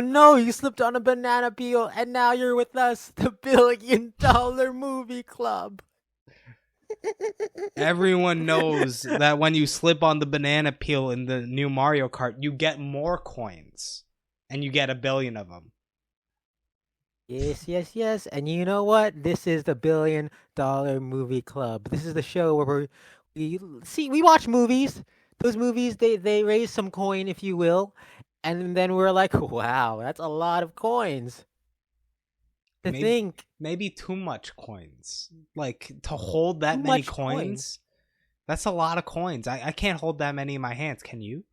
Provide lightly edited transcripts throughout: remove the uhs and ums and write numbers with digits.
no, you slipped on a banana peel and now you're with us, the $1 billion movie club. Everyone knows that when you slip on the banana peel in the new Mario Kart, you get more coins. And you get 1 billion of them. Yes. And you know what? This is the $1 billion movie club. This is the show where we watch movies. Those movies, they raise some coin, if you will. And then we're like, wow, that's a lot of coins. Maybe too much coins. Like, to hold that Too many much coins, that's a lot of coins. I can't hold that many in my hands. Can you?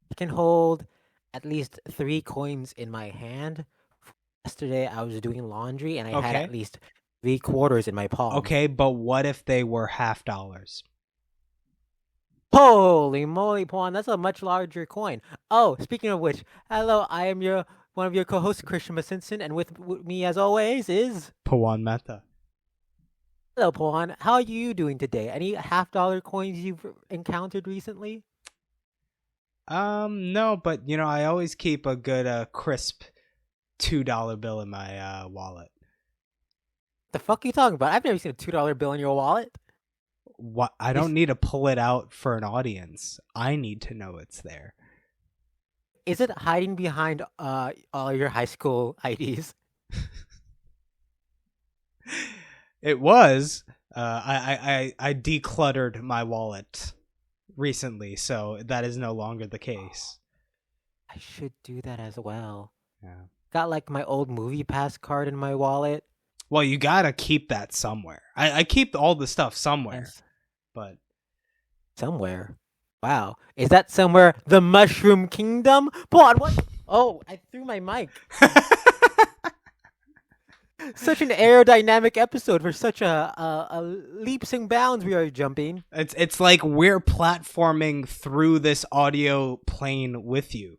I can hold at least 3 coins in my hand. Yesterday, I was doing laundry and I had at least 3 quarters in my palm. Okay, but what if they were $50? Holy moly, Pawan, that's a much larger coin. Oh, speaking of which, hello, I am one of your co-hosts, Christian Simpson, and with me as always is Pawan Mehta. Hello, Pawan. How are you doing today? Any $50 coins you've encountered recently? No, but I always keep a good crisp $2 bill in my wallet. The fuck are you talking about? I've never seen a $2 bill in your wallet. What? I don't need to pull it out for an audience. I need to know it's there. Is it hiding behind all your high school IDs? It was. I decluttered my wallet recently, so that is no longer the case. I should do that as well. Yeah. Got like my old movie pass card in my wallet. Well, you gotta keep that somewhere. I keep all the stuff somewhere. Yes. But somewhere. Wow. Is that somewhere the Mushroom Kingdom? Pawan, what? Oh, I threw my mic. Such an aerodynamic episode for such a leaps and bounds we are jumping. It's like we're platforming through this audio plane with you.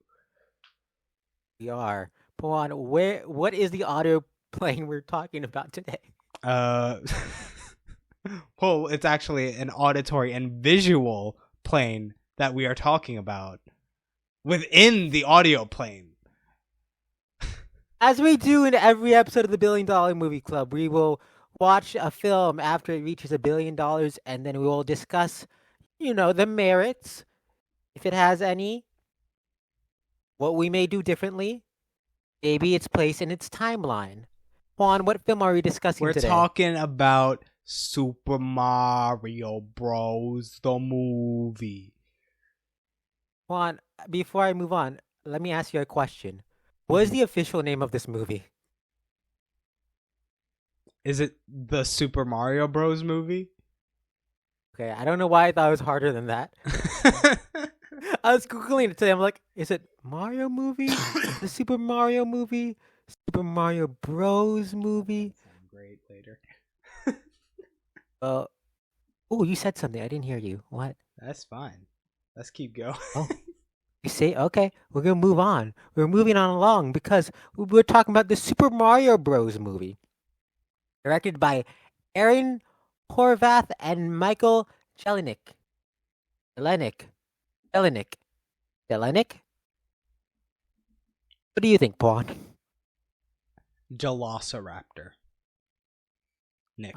We are. Pawan, what is the audio plane we're talking about today? Well, it's actually an auditory and visual plane that we are talking about within the audio plane. As we do in every episode of the $1 Billion Movie Club, we will watch a film after it reaches $1 billion, and then we will discuss, the merits, if it has any, what we may do differently, maybe its place in its timeline. Juan, what film are we discussing today? We're talking about Super Mario Bros. The movie. Juan, before I move on, let me ask you a question. What is the official name of this movie? Is it the Super Mario Bros. Movie? Okay, I don't know why I thought it was harder than that. I was Googling it today. I'm like, is it Mario movie? The Super Mario movie? Super Mario Bros. Movie? Sound great later. Oh, you said something. I didn't hear you. What? That's fine. Let's keep going. Oh, you say, okay, we're going to move on. We're moving on along because we're talking about the Super Mario Bros. Movie. Directed by Aaron Horvath and Michael Jelenic. Jelenic. What do you think, Pawan? Velociraptor. Nick.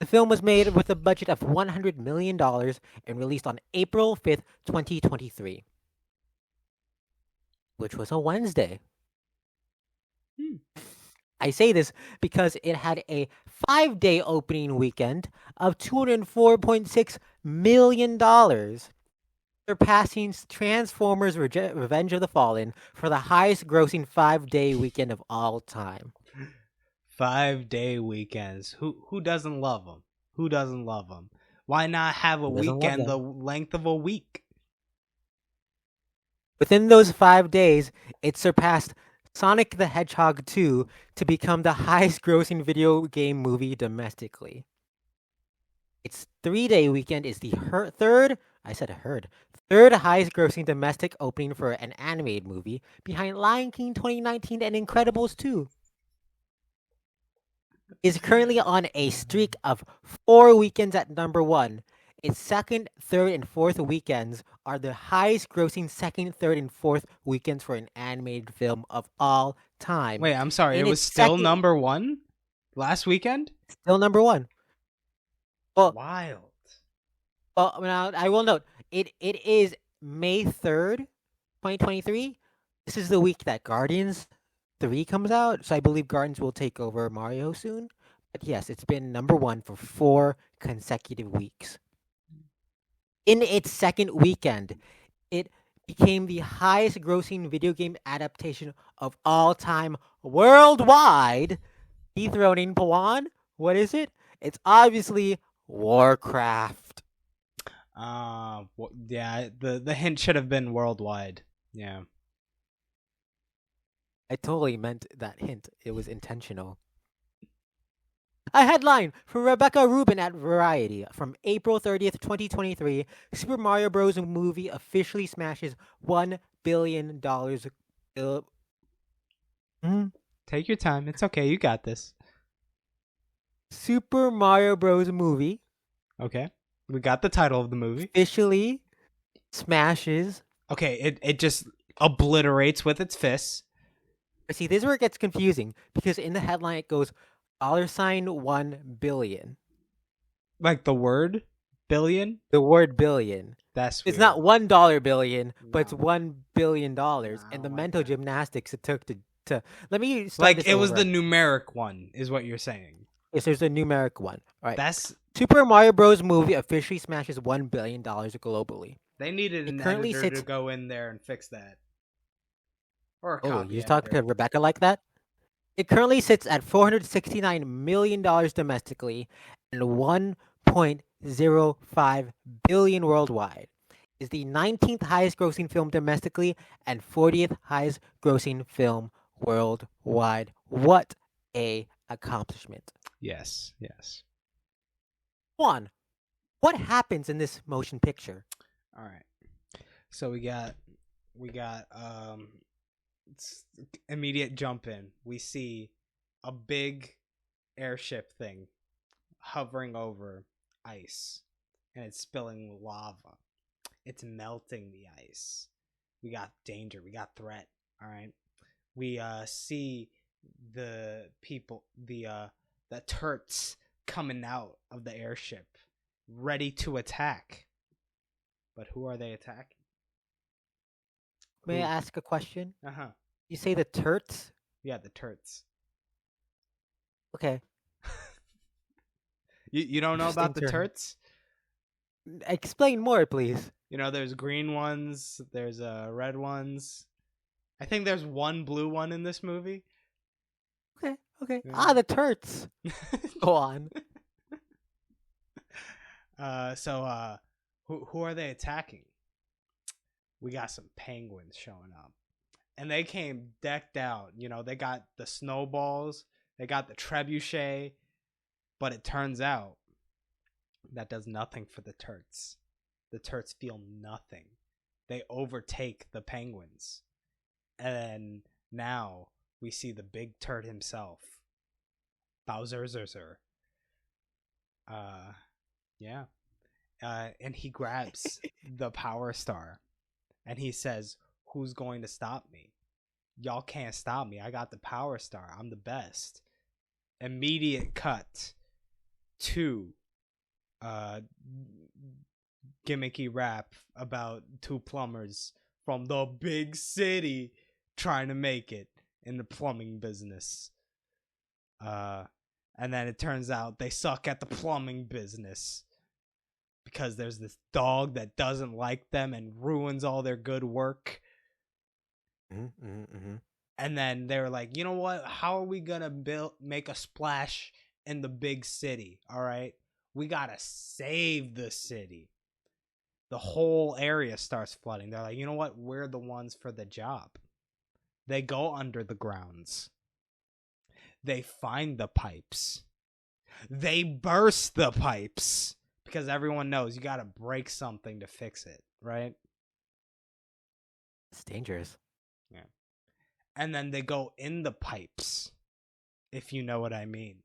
The film was made with a budget of $100 million and released on April 5th, 2023. Which was a Wednesday. I say this because it had a 5-day opening weekend of $204.6 million, surpassing Transformers Revenge of the Fallen for the highest grossing 5-day weekend of all time. 5-day weekends. Who doesn't love them? Who doesn't love them? Why not have a weekend the length of a week? Within those 5 days, it surpassed Sonic the Hedgehog 2 to become the highest grossing video game movie domestically. Its 3-day weekend is the third highest grossing domestic opening for an animated movie, behind Lion King 2019 and Incredibles 2. Is currently on a streak of 4 weekends at number 1. Its second, third, and fourth weekends are the highest grossing second, third, and fourth weekends for an animated film of all time. Wait, I'm sorry. It In was its still second, number one last weekend? still number one. Well, Wild. now I will note it is May 3rd, 2023. This is the week that Guardians 3 comes out, so I believe Guardians will take over Mario soon. But yes, it's been number one for 4 consecutive weeks. In its second weekend, it became the highest grossing video game adaptation of all time worldwide, dethroning Pawan. What is it? It's obviously Warcraft. Yeah, the hint should have been worldwide. Yeah. I totally meant that hint. It was intentional. A headline for Rebecca Rubin at Variety from April 30th, 2023. Super Mario Bros. Movie officially smashes $1 billion. Take your time. It's okay. You got this. Super Mario Bros. Movie Okay. We got the title of the movie. officially smashes. Okay, it just obliterates with its fists. See, this is where it gets confusing because in the headline it goes $1 billion. Like the word billion? The word billion. That's It's weird. not $1 billion, but it's No. $1 billion. I And the don't mental like that. gymnastics it took to let me start Like this it was over. the numeric one, is what you're saying. Yes, there's a numeric one. All right. That's Super Mario Bros. Movie officially smashes $1 billion globally. they needed It an currently editor sits. to go in there and fix that. Or a Oh, copy you talk to editor. Rebecca like that? It currently sits at $469 million domestically and $1.05 billion worldwide. Is the 19th highest grossing film domestically and 40th highest grossing film worldwide. What a accomplishment. Yes, yes. Juan, what happens in this motion picture? All right. So we got immediate jump in. We see a big airship thing hovering over ice and it's spilling lava. It's melting the ice. We got danger, we got threat, all right? We see the people the turrets coming out of the airship ready to attack. But who are they attacking? May Who? I ask a question? Uh-huh. You say the turts? Yeah, the turrets. Okay. You don't know about the Interesting term. turrets? Explain more, please. You know, there's green ones, there's red ones. I think there's one blue one in this movie. Okay. Yeah. The turts. Go on. Who are they attacking? We got some penguins showing up. And they came decked out. You know, they got the snowballs, they got the trebuchet, but it turns out that does nothing for the turts. The turts feel nothing. They overtake the penguins. And now we see the big turd himself, Bowser. Yeah. And he grabs the power star and he says, "Who's going to stop me? Y'all can't stop me. I got the power star. I'm the best." Immediate cut to gimmicky rap about two plumbers from the big city trying to make it in the plumbing business. And then it turns out they suck at the plumbing business because there's this dog that doesn't like them and ruins all their good work. And then they were like, you know what? How are we gonna make a splash in the big city? All right, we gotta save the city. The whole area starts flooding. They're like, you know what? We're the ones for the job. They go under the grounds. They find the pipes. They burst the pipes because everyone knows you gotta break something to fix it, right? It's dangerous. Yeah. And then they go in the pipes, if you know what I mean.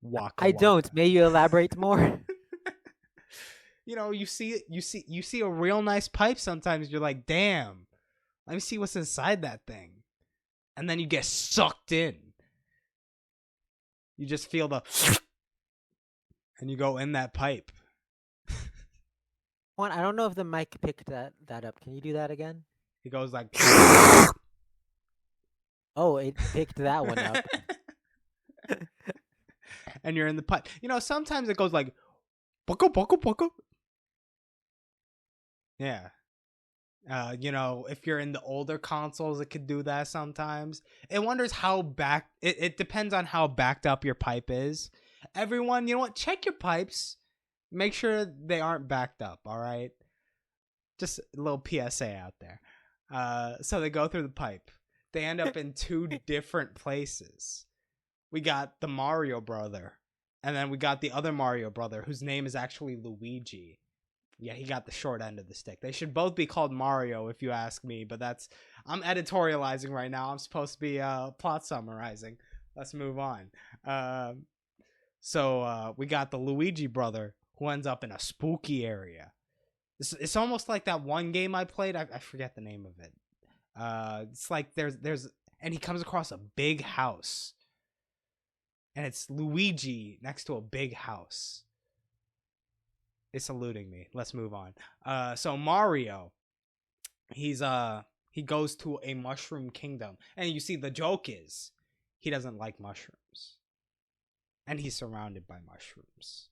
Waka I don't. waka. May you elaborate more? You see a real nice pipe sometimes, you're like, damn, let me see what's inside that thing. And then you get sucked in. You just feel the and you go in that pipe. Juan, I don't know if the mic picked that up. Can you do that again? It goes like Oh, it picked that one up. and you're in the pipe. Sometimes it goes like bucka bucka bucka. Yeah. If you're in the older consoles, it could do that sometimes. It wonders how it depends on how backed up your pipe is. Everyone, you know what? Check your pipes. Make sure they aren't backed up, all right? Just a little PSA out there. So they go through the pipe. They end up in two different places. We got the Mario brother, and then we got the other Mario brother, whose name is actually Luigi. Yeah, he got the short end of the stick. They should both be called Mario, if you ask me, but I'm editorializing right now. I'm supposed to be plot summarizing. Let's move on. So we got the Luigi brother, who ends up in a spooky area. It's almost like that one game I played. I forget the name of it. It's like there's and he comes across a big house, and it's Luigi next to a big house. It's eluding me. Let's move on. So Mario, he goes to a mushroom kingdom, and you see the joke is he doesn't like mushrooms, and he's surrounded by mushrooms.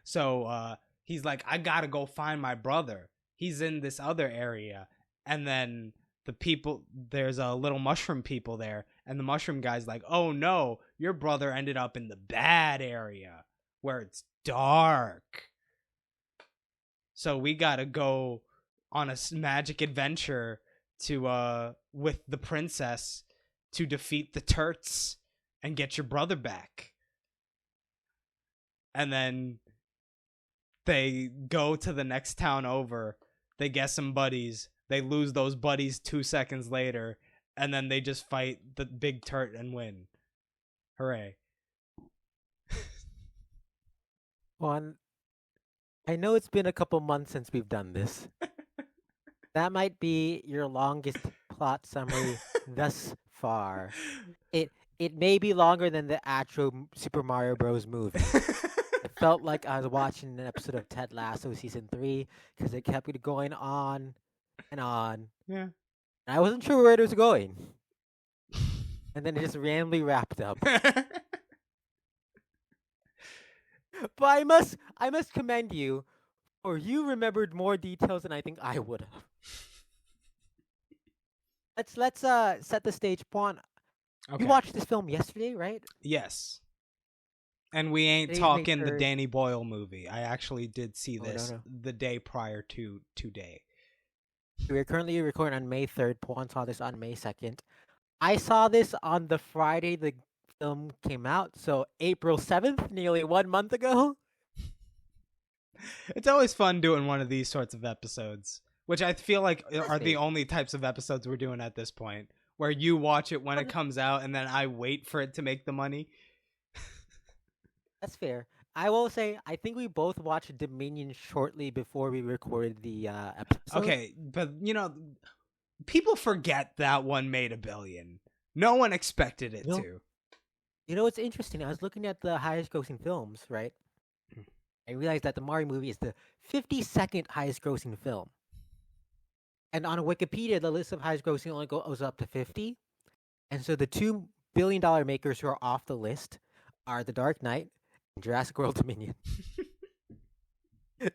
So he's like, I gotta go find my brother. He's in this other area, and then there's a little mushroom people there, and the mushroom guy's like, oh no, your brother ended up in the bad area where it's dark. So we gotta go on a magic adventure to with the princess to defeat the turts and get your brother back. And then they go to the next town over. They get some buddies. They lose those buddies 2 seconds later, and then they just fight the big turt and win. Hooray. Juan, I know it's been a couple months since we've done this. That might be your longest plot summary thus far. It may be longer than the actual Super Mario Bros. Movie. It felt like I was watching an episode of Ted Lasso season 3 because it kept going on and on. Yeah. And I wasn't sure where it was going. And then it just randomly wrapped up. But I must commend you, for you remembered more details than I think I would have. Let's set the stage, Pawn. Okay. You watched this film yesterday, right? Yes. And we ain't Today's May talking the 3rd. Danny Boyle movie. I actually did see Oh, this no. the day prior to today. We're currently recording on May 3rd. Pawn saw this on May 2nd. I saw this on the Friday the film came out, so April 7th, nearly 1 month ago. It's always fun doing one of these sorts of episodes, which I feel like are the fair. only types of episodes we're doing at this point, where you watch it when it comes out and then I wait for it to make the money. That's fair. I will say, I think we both watched Dominion shortly before we recorded the episode. Okay, but people forget that one made $1 billion. No one expected it to. You know what's interesting? I was looking at the highest grossing films, right? I realized that the Mario movie is the 52nd highest grossing film. And on Wikipedia, the list of highest grossing only goes up to 50. And so the $2 billion makers who are off the list are The Dark Knight and Jurassic World Dominion.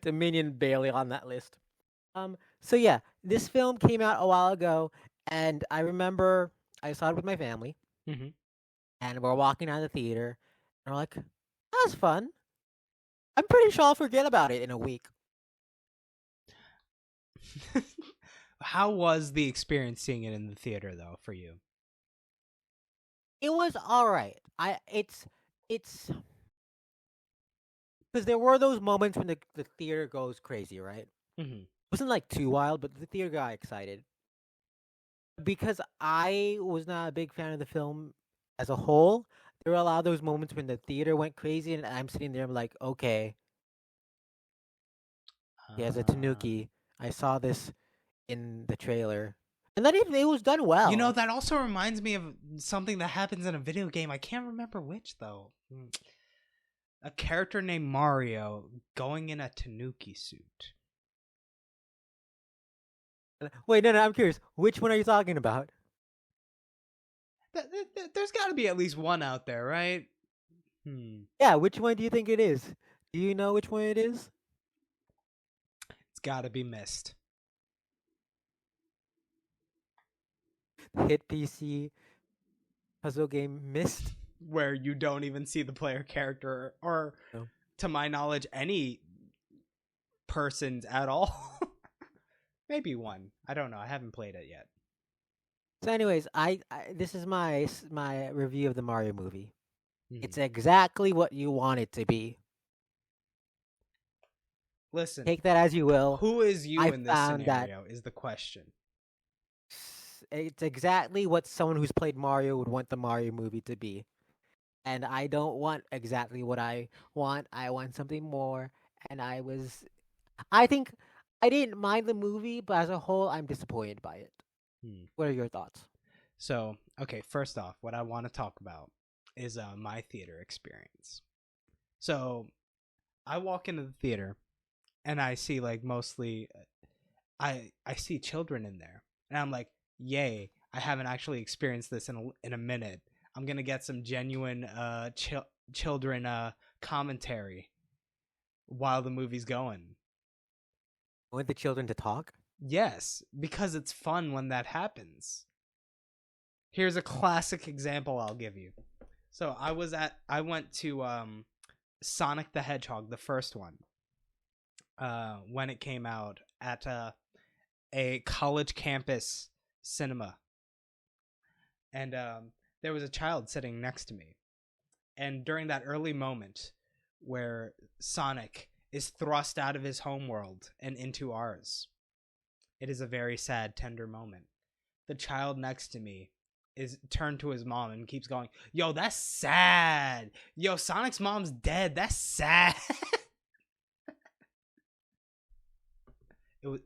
Dominion barely on that list. So yeah, this film came out a while ago, and I remember I saw it with my family, Mm-hmm. and we're walking out of the theater, and we're like, that was fun. I'm pretty sure I'll forget about it in a week. How was the experience seeing it in the theater, though, for you? It was all right. It's because there were those moments when the theater goes crazy, right? Mm-hmm. It wasn't like too wild, but the theater got excited. Because I was not a big fan of the film as a whole, there were a lot of those moments when the theater went crazy, and I'm sitting there, I'm like, okay, he has a Uh, Tanuki. I saw this in the trailer, and then it was done you know, well. that also reminds me of something that happens in a video game. I can't remember which though. A character named Mario going in a Tanuki suit. Wait, no, I'm curious. Which one are you talking about? There's got to be at least one out there, right? Yeah, which one do you think it is? Do you know which one it is? It's got to be Mist. Hit PC puzzle game Mist? Where you don't even see the player character or, No. to my knowledge, any persons at all. Maybe one. I don't know. I haven't played it yet. So, anyways, I this is my review of the Mario movie. It's Mhm. exactly what you want it to be. Listen, Take that as you will. who is you I in this found that scenario is the question. it's exactly what someone who's played Mario would want the Mario movie to be. And I don't want exactly what I want. I want something more. And I think I didn't mind the movie, but as a whole, I'm disappointed by it. Hmm. What are your thoughts? So, okay, first off, what I want to talk about is my theater experience. So, I walk into the theater and I see like mostly I see children in there. And I'm like, "Yay, I haven't actually experienced this in a minute. I'm going to get some genuine children commentary while the movie's going." I want the children to talk? Yes, because it's fun when that happens. Here's a classic example I'll give you. So I went to Sonic the Hedgehog, the first one, when it came out at a college campus cinema, and there was a child sitting next to me, and during that early moment where Sonic is thrust out of his homeworld and into ours, it is a very sad, tender moment. The child next to me is turned to his mom and keeps going, "Yo, that's sad. Yo, Sonic's mom's dead. That's sad."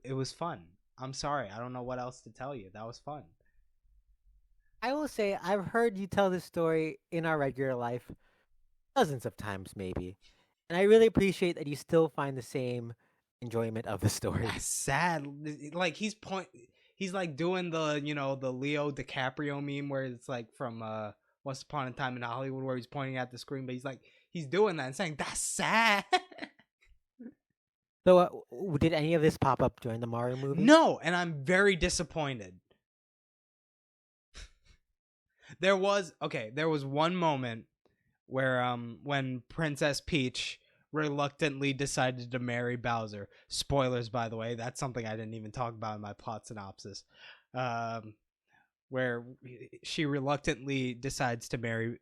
It was fun. I'm sorry. I don't know what else to tell you. That was fun. I will say I've heard you tell this story in our regular life dozens of times, maybe. And I really appreciate that you still find the same enjoyment of the story. That's sad. Like he's like doing the Leo DiCaprio meme where it's like from Once Upon a Time in Hollywood where he's pointing at the screen, but he's doing that and saying that's sad. So, did any of this pop up during the Mario movie? No, and I'm very disappointed. There was one moment where when Princess Peach reluctantly decided to marry Bowser. Spoilers, by the way. That's something I didn't even talk about in my plot synopsis. Where she reluctantly decides to marry,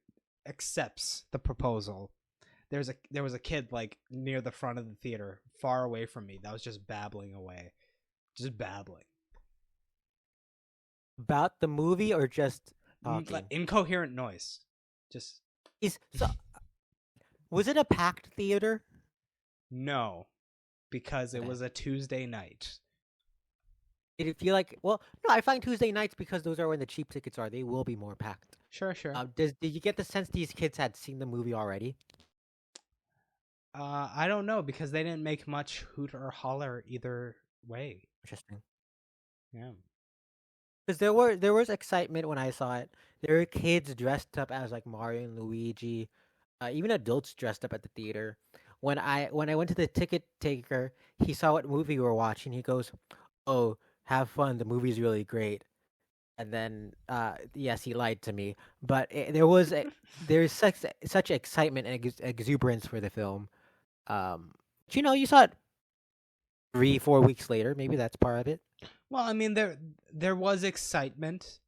accepts the proposal. There was a kid like near the front of the theater, far away from me, that was just babbling away, just babbling, About the movie or just talking? incoherent noise. Just So was it a packed theater? no, because it Okay. was a Tuesday night. Did it feel like? Well, no. I find Tuesday nights because those are when the cheap tickets are. They will be more packed. Sure. Did you get the sense these kids had seen the movie already? I don't know because they didn't make much hoot or holler either way. Interesting. Yeah. Because there was excitement when I saw it. There were kids dressed up as like Mario and Luigi, even adults dressed up at the theater. When I went to the ticket taker, he saw what movie we were watching. He goes, "Oh, have fun. The movie's really great." And then, yes, he lied to me. But there's such excitement and exuberance for the film. But, you saw it 3 4 weeks later. Maybe that's part of it. Well, I mean there was excitement.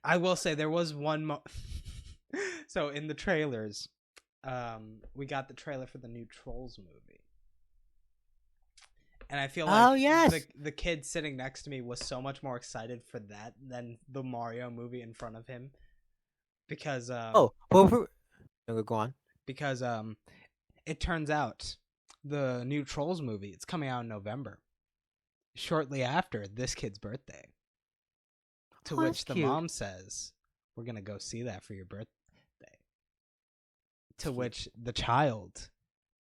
I will say there was so in the trailers, we got the trailer for the new Trolls movie. And I feel like Oh yes. the kid sitting next to me was so much more excited for that than the Mario movie in front of him because Oh, well, Go on. because it turns out the new Trolls movie, it's coming out in November, shortly after this kid's birthday. To Oh, that's which the cute. mom says, "We're gonna go see that for your birthday." That's To cute. which the child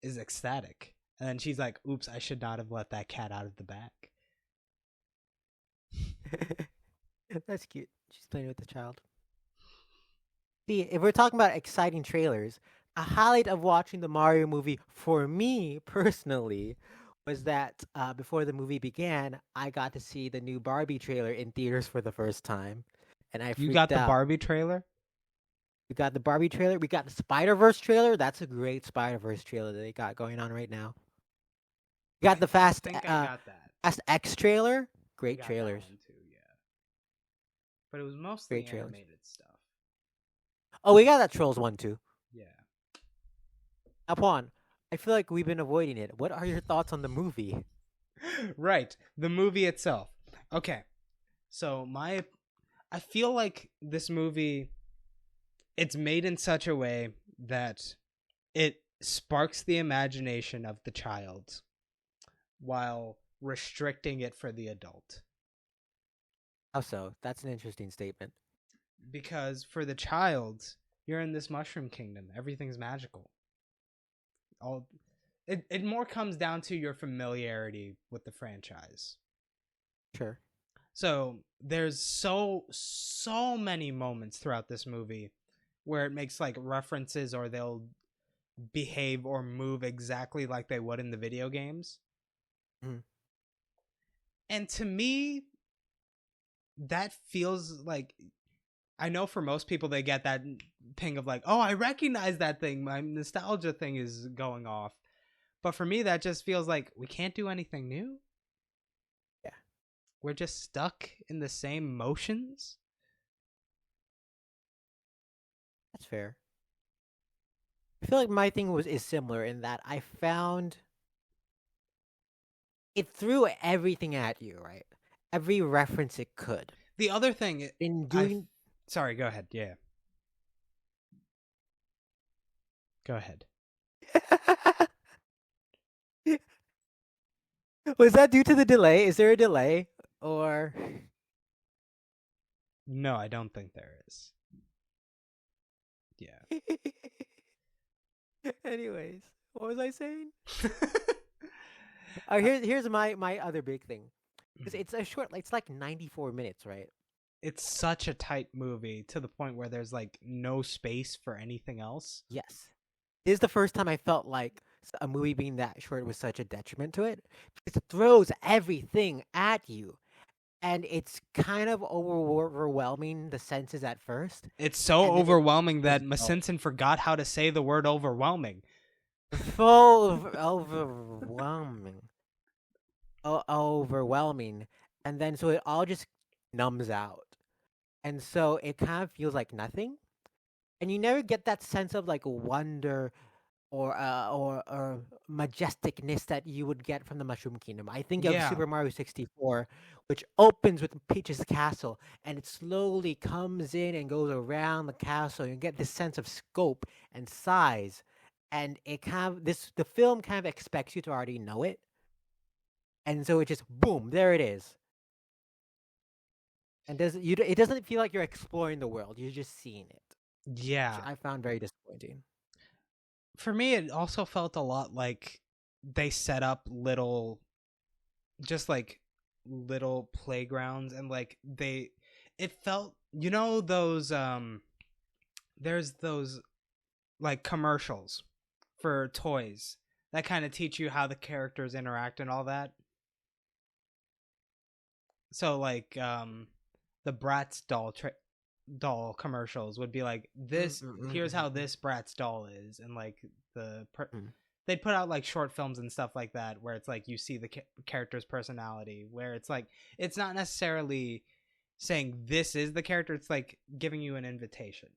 is ecstatic, and then she's like, "Oops, I should not have let that cat out of the bag." That's cute. She's playing with the child. See, if we're talking about exciting trailers, a highlight of watching the Mario movie for me personally was that before the movie began, I got to see the new Barbie trailer in theaters for the first time, and I You freaked got the out. Barbie trailer? We got the Barbie trailer. We got the Spider-Verse trailer. That's a great Spider-Verse trailer that they got going on right now. We got I the Fast think I got that. Fast X trailer. I Great got that trailers. one too, yeah. But it was Great mostly trailers. animated stuff. Oh, we got that Trolls one too. Yeah. Upon, I feel like we've been avoiding it. What are your thoughts on the movie? Right. The movie itself. Okay. So I feel like this movie, it's made in such a way that it sparks the imagination of the child while restricting it for the adult. How so? That's an interesting statement. Because for the child, you're in this mushroom kingdom. Everything's magical. All it more comes down to your familiarity with the franchise. Sure. So there's so many moments throughout this movie where it makes like references, or they'll behave or move exactly like they would in the video games. Mhm. And to me, that feels like, I know for most people they get that ping of like, oh, I recognize that thing. My nostalgia thing is going off. But for me, that just feels like we can't do anything new. Yeah, We're just stuck in the same motions. that's fair. I feel like my thing is similar in that I found it threw everything at you, right? Every reference it could. The other thing, In I doing sorry, go ahead. Yeah, go ahead. Was that due to the delay? Is there a delay? Or No, I don't think there is. Yeah. anyways, what was I saying? Here's my other big thing. It's a short, it's like 94 minutes, right? It's such a tight movie to the point where there's like no space for anything else. Yes. This is the first time I felt like a movie being that short was such a detriment to it. It throws everything at you, and it's kind of overwhelming the senses at first, It's so and then it overwhelming that goes dull. Masinson forgot how to say the word overwhelming. Full of overwhelming, overwhelming, and then so it all just numbs out, and so it kind of feels like nothing, and you never get that sense of like wonder or majesticness that you would get from the Mushroom Kingdom. I think of Yeah. Super Mario 64, which opens with Peach's castle, and it slowly comes in and goes around the castle. You get this sense of scope and size, and it kind of the film kind of expects you to already know it, and so it just boom, there it is, and it doesn't feel like you're exploring the world. You're just seeing it, which Yeah. I found very disappointing. For me, it also felt a lot like they set up just like little playgrounds, and like it felt, those, there's those like commercials for toys that kind of teach you how the characters interact and all that. So like the Bratz doll commercials would be like, this here's how Mm-mm-mm-mm-mm. this Bratz doll is, and like they'd put out like short films and stuff like that where it's like you see the character's personality, where it's like it's not necessarily saying this is the character, it's like giving you an invitation.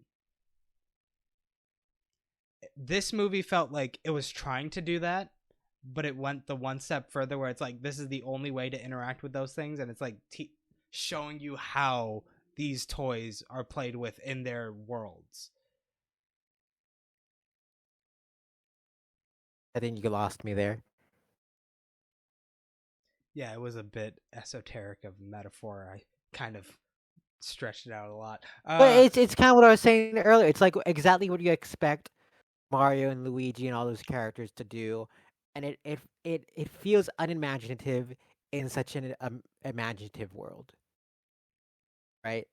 This movie felt like it was trying to do that, but it went the one step further where it's like this is the only way to interact with those things, and it's like showing you how these toys are played with in their worlds. I think you lost me there. Yeah, it was a bit esoteric of a metaphor. I kind of stretched it out a lot. But it's kind of what I was saying earlier. It's like exactly what you expect Mario and Luigi and all those characters to do, and it feels unimaginative in such an imaginative world, right?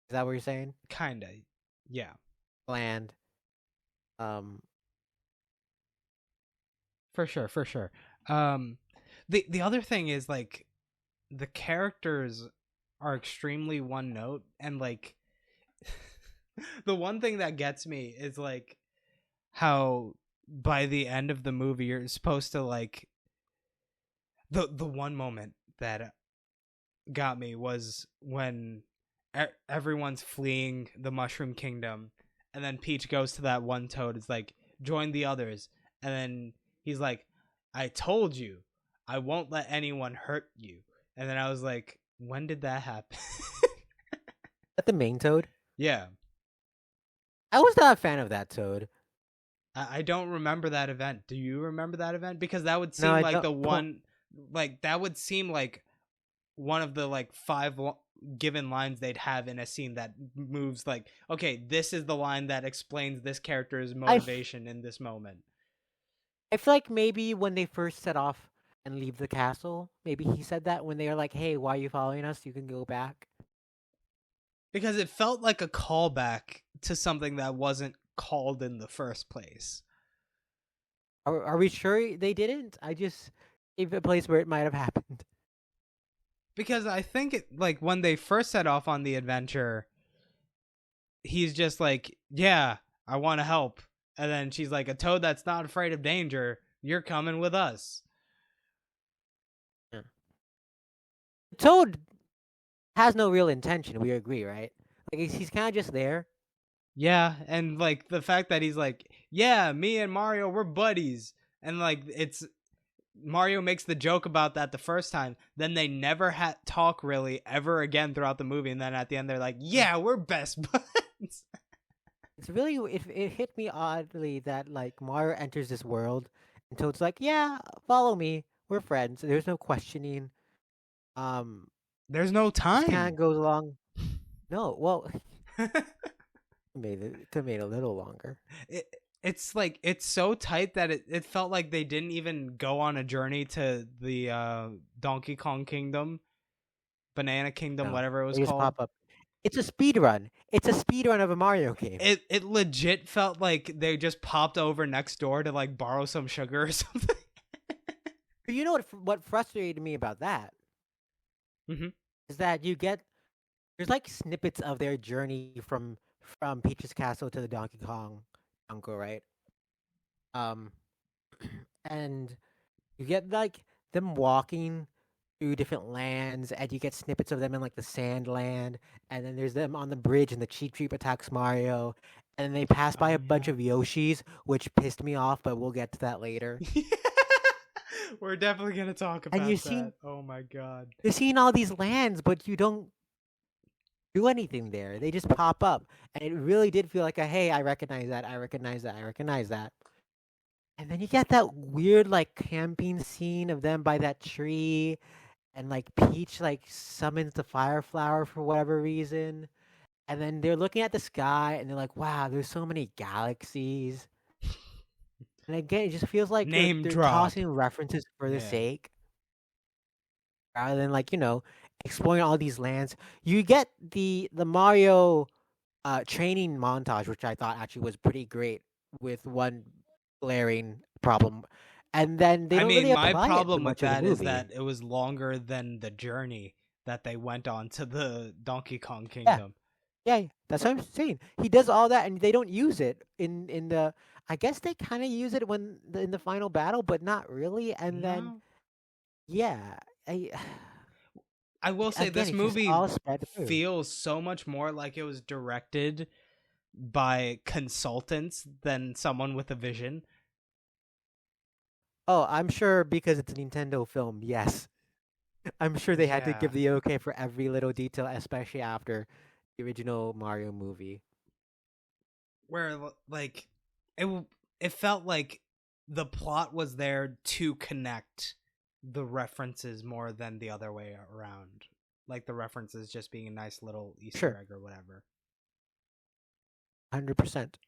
Is that what you're saying? Kinda, yeah, Bland. Um, for sure, for sure. Um, the other thing is like the characters are extremely one note, and like the one thing that gets me is like how by the end of the movie you're supposed to like the one moment that got me was when everyone's fleeing the Mushroom Kingdom, and then Peach goes to that one toad. It's like, join the others, and then he's like, "I told you, I won't let anyone hurt you." And then I was like, "When did that happen?" at the main Toad, Yeah, I was not a fan of that Toad. I don't remember that event. Do you remember that event? Because that would No, seem I like don't. the one, like that would seem like one of the like five given lines they'd have in a scene that moves like, okay, this is the line that explains this character's motivation in this moment. I feel like maybe when they first set off and leave the castle, maybe he said that when they were like, "Hey, why are you following us? You can go back." Because it felt like a callback to something that wasn't called in the first place. Are we sure they didn't? I just gave a place where it might have happened. Because I think it like when they first set off on the adventure, he's just like, "Yeah, I want to help." And then she's like, "A toad that's not afraid of danger, you're coming with us." Yeah. Toad has no real intention. We agree, right? Like he's kind of just there. Yeah, and like the fact that he's like, "Yeah, me and Mario, we're buddies." And like it's Mario makes the joke about that the first time, then they never talk really ever again throughout the movie, and then at the end they're like, "Yeah, we're best buds." It's really it hit me oddly that like Mario enters this world and Toad's like, "Yeah, follow me. We're friends." There's no questioning. Um, There's no just kind time. of goes along. No, well, it could made a little longer. it, it's like it's so tight that it felt like they didn't even go on a journey to the Donkey Kong Kingdom, Banana Kingdom, No, whatever it was they just called. pop up. It's a speed run. It's a speed run of a Mario game. It legit felt like they just popped over next door to like borrow some sugar or something. But you know what frustrated me about that Mm-hmm. is that you get there's like snippets of their journey from Peach's Castle to the Donkey Kong Jungle, right? Um, and you get like them walking through different lands, and you get snippets of them in like the sand land, and then there's them on the bridge, and the Cheep Cheep attacks Mario, and then they pass by Oh a bunch yeah. of Yoshis, which pissed me off, but we'll get to that later. We're definitely gonna talk And you're about seeing that. Oh my god. you're seeing all these lands, but you don't do anything there. They just pop up, and it really did feel like a hey, I recognize that, I recognize that, I recognize that. And then you get that weird like camping scene of them by that tree, and like Peach like summons the fire flower for whatever reason. And then they're looking at the sky and they're like, wow, there's so many galaxies. And again, it just feels like Name they're drop. tossing references for the Yeah. sake rather than like, exploring all these lands. You get the Mario training montage, which I thought actually was pretty great with one glaring problem. And then they I don't mean, really my apply it to problem with much of the that is movie. that it was longer than the journey that they went on to the Donkey Kong Yeah. Kingdom. Yeah, that's what I'm saying. He does all that, and they don't use it in the. I guess they kind of use it in the final battle, but not really. And then No. yeah, I, I will say again, this it's just movie all spread through. feels so much more like it was directed by consultants than someone with a vision. Oh, I'm sure because it's a Nintendo film. Yes, I'm sure they had to Yeah. give the okay for every little detail, especially after the original Mario movie. Where like it it felt like the plot was there to connect the references more than the other way around. Like the references just being a nice little Easter Sure, egg or whatever. 100%.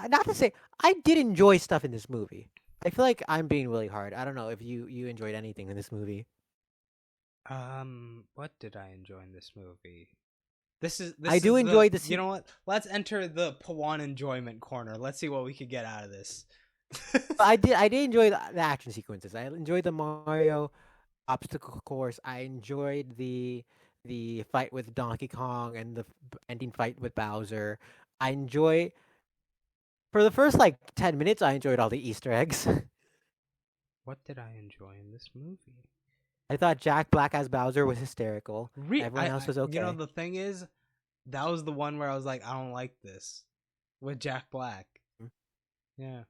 Not to say I did enjoy stuff in this movie. I feel like I'm being really hard. I don't know if you enjoyed anything in this movie. What did I enjoy in this movie? I This do is the enjoy the you know what? Let's enter the Pawan enjoyment corner. Let's see what we could get out of this. I did enjoy the action sequences. I enjoyed the Mario obstacle course. I enjoyed the fight with Donkey Kong and the ending fight with Bowser. I enjoy for the first like 10 minutes. I enjoyed all the Easter eggs. What did I enjoy in this movie? I thought Jack Black as Bowser was hysterical. Everyone else was You know okay. the thing is, that was the one where I was like, I don't like this with Jack Black. Mm. Yeah.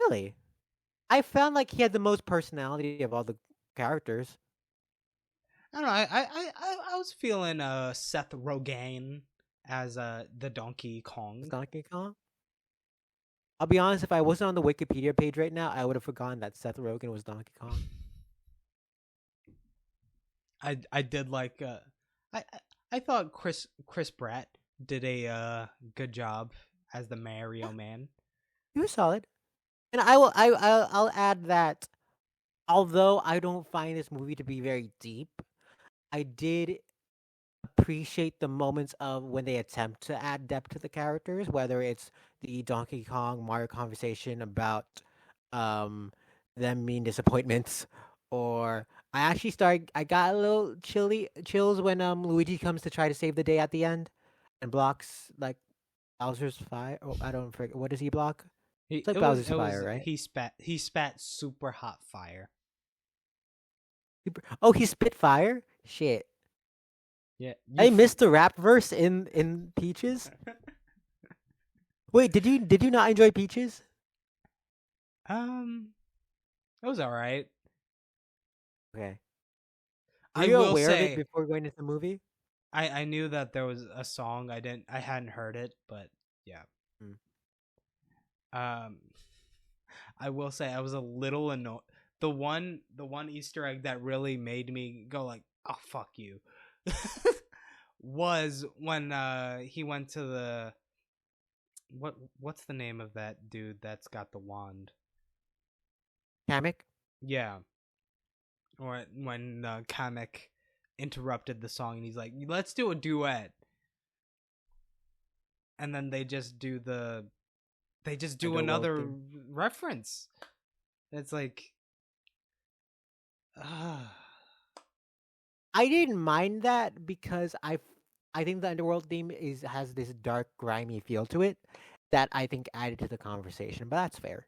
Really, I found like he had the most personality of all the characters. I don't know. I was feeling Seth Rogen as the Donkey Was Kong. Donkey Kong. I'll be honest, if I wasn't on the Wikipedia page right now, I would have forgotten that Seth Rogen was Donkey Kong. I did like I I thought Chris Pratt did a good job as the Mario Man. He was solid. And I'll add that although I don't find this movie to be very deep, I did appreciate the moments of when they attempt to add depth to the characters, whether it's the Donkey Kong Mario conversation about um them being disappointments, or I got a little chills when Luigi comes to try to save the day at the end and blocks like Bowser's fire. Oh, I don't forget what does he block? He It's like Bowser's fire, right? he spat super hot fire. Oh, he spit fire. Shit, Yeah, I missed the rap verse in Peaches. Wait, did you not enjoy Peaches? um, it was all right. Okay, were I you will aware of it say before going to the movie? I knew that there was a song. I hadn't heard it, but yeah. Hmm. Um, I will say I was a little annoyed. The one Easter egg that really made me go like, "Oh fuck you," was when he went to the what's the name of that dude that's got the wand? Kamek? Yeah, or when Kamek interrupted the song and he's like, "Let's do a duet," and then they just Like do the woke another thing. reference. It's like, ah. I didn't mind that because I think the underworld theme has this dark, grimy feel to it that I think added to the conversation. But that's fair.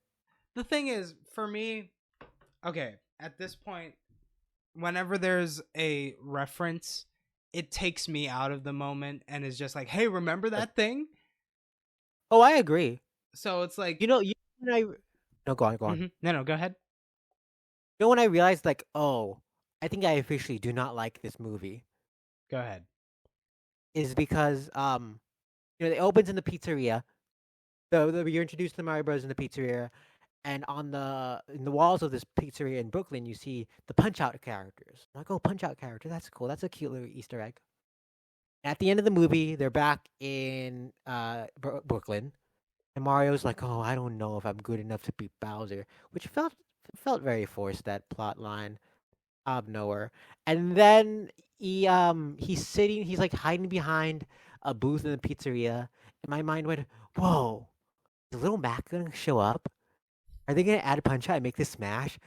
The thing is, for me, okay, at this point, whenever there's a reference, it takes me out of the moment and is just like, hey, remember Sure. that thing? Oh, I agree. So it's like, You when I no go on go on. no, go ahead. You know when I realized like I think I officially do not like this movie Go ahead. is because it opens in the pizzeria. You're introduced to the Mario Bros in the pizzeria, and on the walls of this pizzeria in Brooklyn, you see the Punch Out characters. I'm like, oh, Punch Out character, that's cool. That's a cute little Easter egg. At the end of the movie, they're back in Brooklyn, and Mario's like, oh, I don't know if I'm good enough to beat Bowser, which felt very forced. That plot line out of nowhere, and then he's like hiding behind a booth in the pizzeria, and my mind went, whoa, is Little Mac gonna show up? Are they gonna add a Punch Out and make this Smash?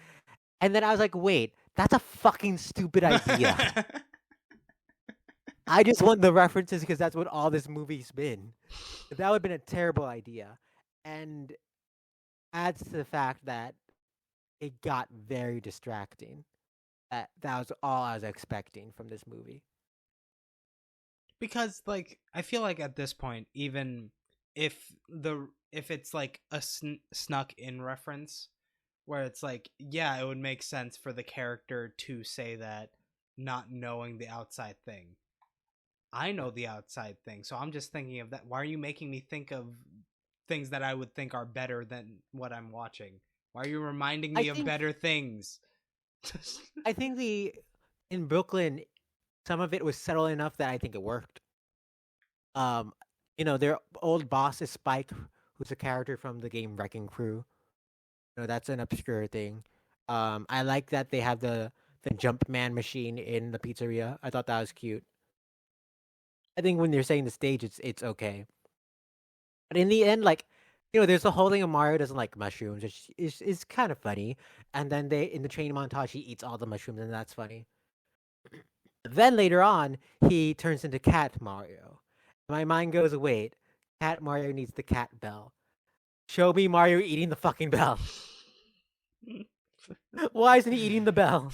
And then I was like, wait, that's a fucking stupid idea. I just want the references because that's what all this movie's been. That would have been a terrible idea. And adds to the fact that it got very distracting. That was all I was expecting from this movie. Because like I feel like at this point, even if it's like a snuck in reference, where it's like, yeah, it would make sense for the character to say that, not knowing the outside thing. I know Sure. the outside thing, so I'm just thinking of that. Why are you making me think of things that I would think are better than what I'm watching? Why are you reminding I me of think better things? I think the in Brooklyn, some of it was subtle enough that I think it worked. Um, their old boss is Spike, who's a character from the game Wrecking Crew. That's an obscure thing. I like that they have the jump man machine in the pizzeria. I thought that was cute. I think when you're saying the stage, it's okay. But in the end, like, there's a whole thing of Mario doesn't like mushrooms. It's kind of funny. And then they in the training montage, he eats all the mushrooms, and that's funny. Then later on, he turns into Cat Mario. My mind goes, wait, Cat Mario needs the cat bell. Show me Mario eating the fucking bell. Why isn't he eating the bell?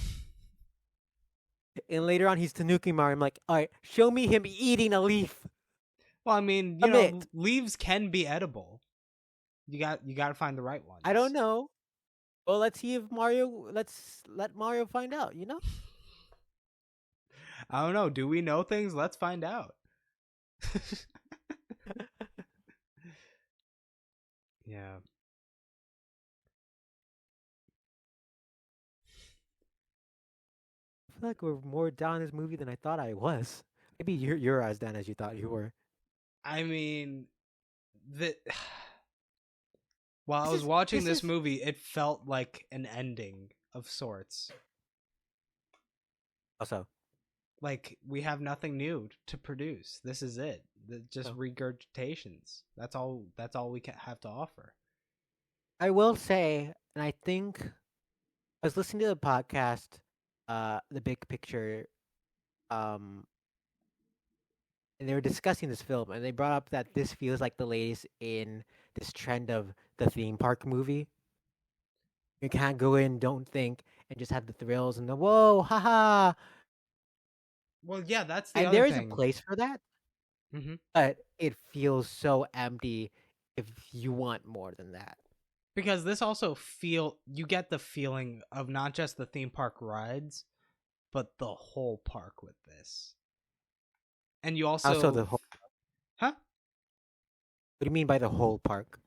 And later on, he's Tanuki Mario. I'm like, all right, show me him eating a leaf. Well, I mean, Commit. leaves can be edible. You got to find the right ones. I don't know. Well, let's see if let's let Mario find out. I don't know. Do we know things? Let's find out. Yeah. I feel like we're more down this movie than I thought I was. Maybe you're as down as you thought you were. I mean, the while I This was is watching this this is movie, it felt like an ending of sorts. also. Like we have nothing new to produce. This is it. Just Oh. regurgitations. That's all. That's all we can have to offer. I will say, and I think I was listening to the podcast, The Big Picture, um, and they were discussing this film, and they brought up that this feels like the latest in this trend of the theme park movie. You can't go in, don't think, and just have the thrills and the whoa, haha. Well, yeah, that's the And other there is a thing. place for that, Hmm. but it feels so empty if you want more than that. Because this also you get the feeling of not just the theme park rides, but the whole park with this. And you Also, also, the whole. huh? What do you mean by the whole park?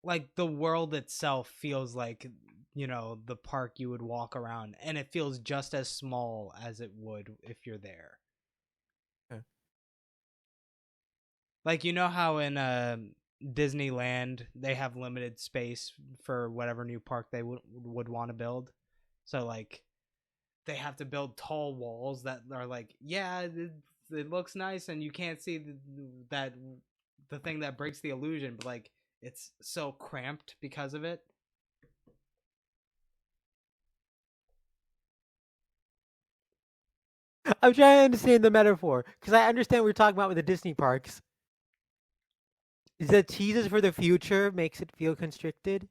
Like the world itself feels like the park you would walk around, and it feels just as small as it would if you're there. Okay. Like how in Disneyland they have limited space for whatever new park they would want to build, so like they have to build tall walls that are like, yeah, it looks nice and you can't see that the thing that breaks the illusion, but like it's so cramped because of it. I'm trying to understand the metaphor because I understand what we're talking about with the Disney parks. Is that teases for the future makes it feel constricted?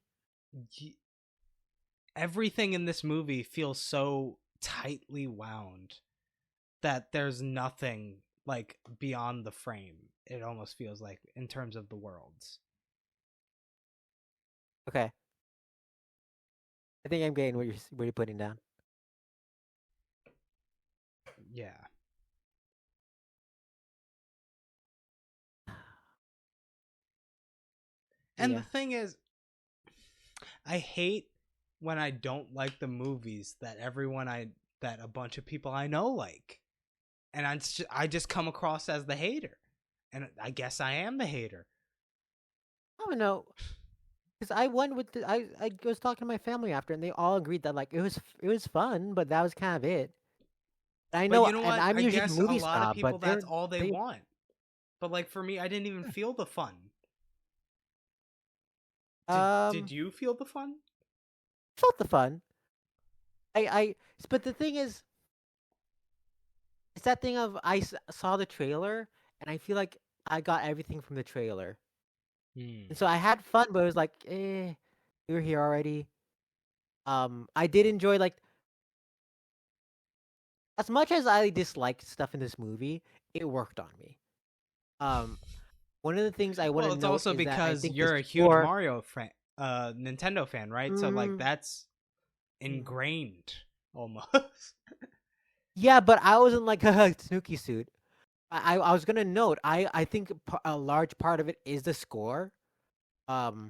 Everything in this movie feels so tightly wound that there's nothing like beyond the frame. It almost feels like in terms of the worlds. Okay, I think I'm getting what you're putting down. Yeah. And the Yeah, thing is, I hate when I don't like the movies that that a bunch of people I know like, and I just come across as the hater, and I guess I am the hater. I don't know because I went with I was talking to my family after, and they all agreed that like it was fun, but that was kind of it. I But know, you know and what? I'm I usually a guess a movie lot of snob, people but that's all they they want. But like for me, I didn't even feel the fun. Did um you feel the fun? felt the fun. I but the thing is, it's that thing of saw the trailer, and I feel like I got everything from the trailer. Hmm. And so I had fun, but it was like, we were here already. I did enjoy like as much as I disliked stuff in this movie, it worked on me. Um, One of the things I want Well, to it's note also is that I because think the you're a huge score. Mario fan, Nintendo fan, right? So like Mm, that's mm. ingrained almost. Yeah, but I wasn't like a Snooki suit. I was gonna note. I think a large part of it is the score. Oh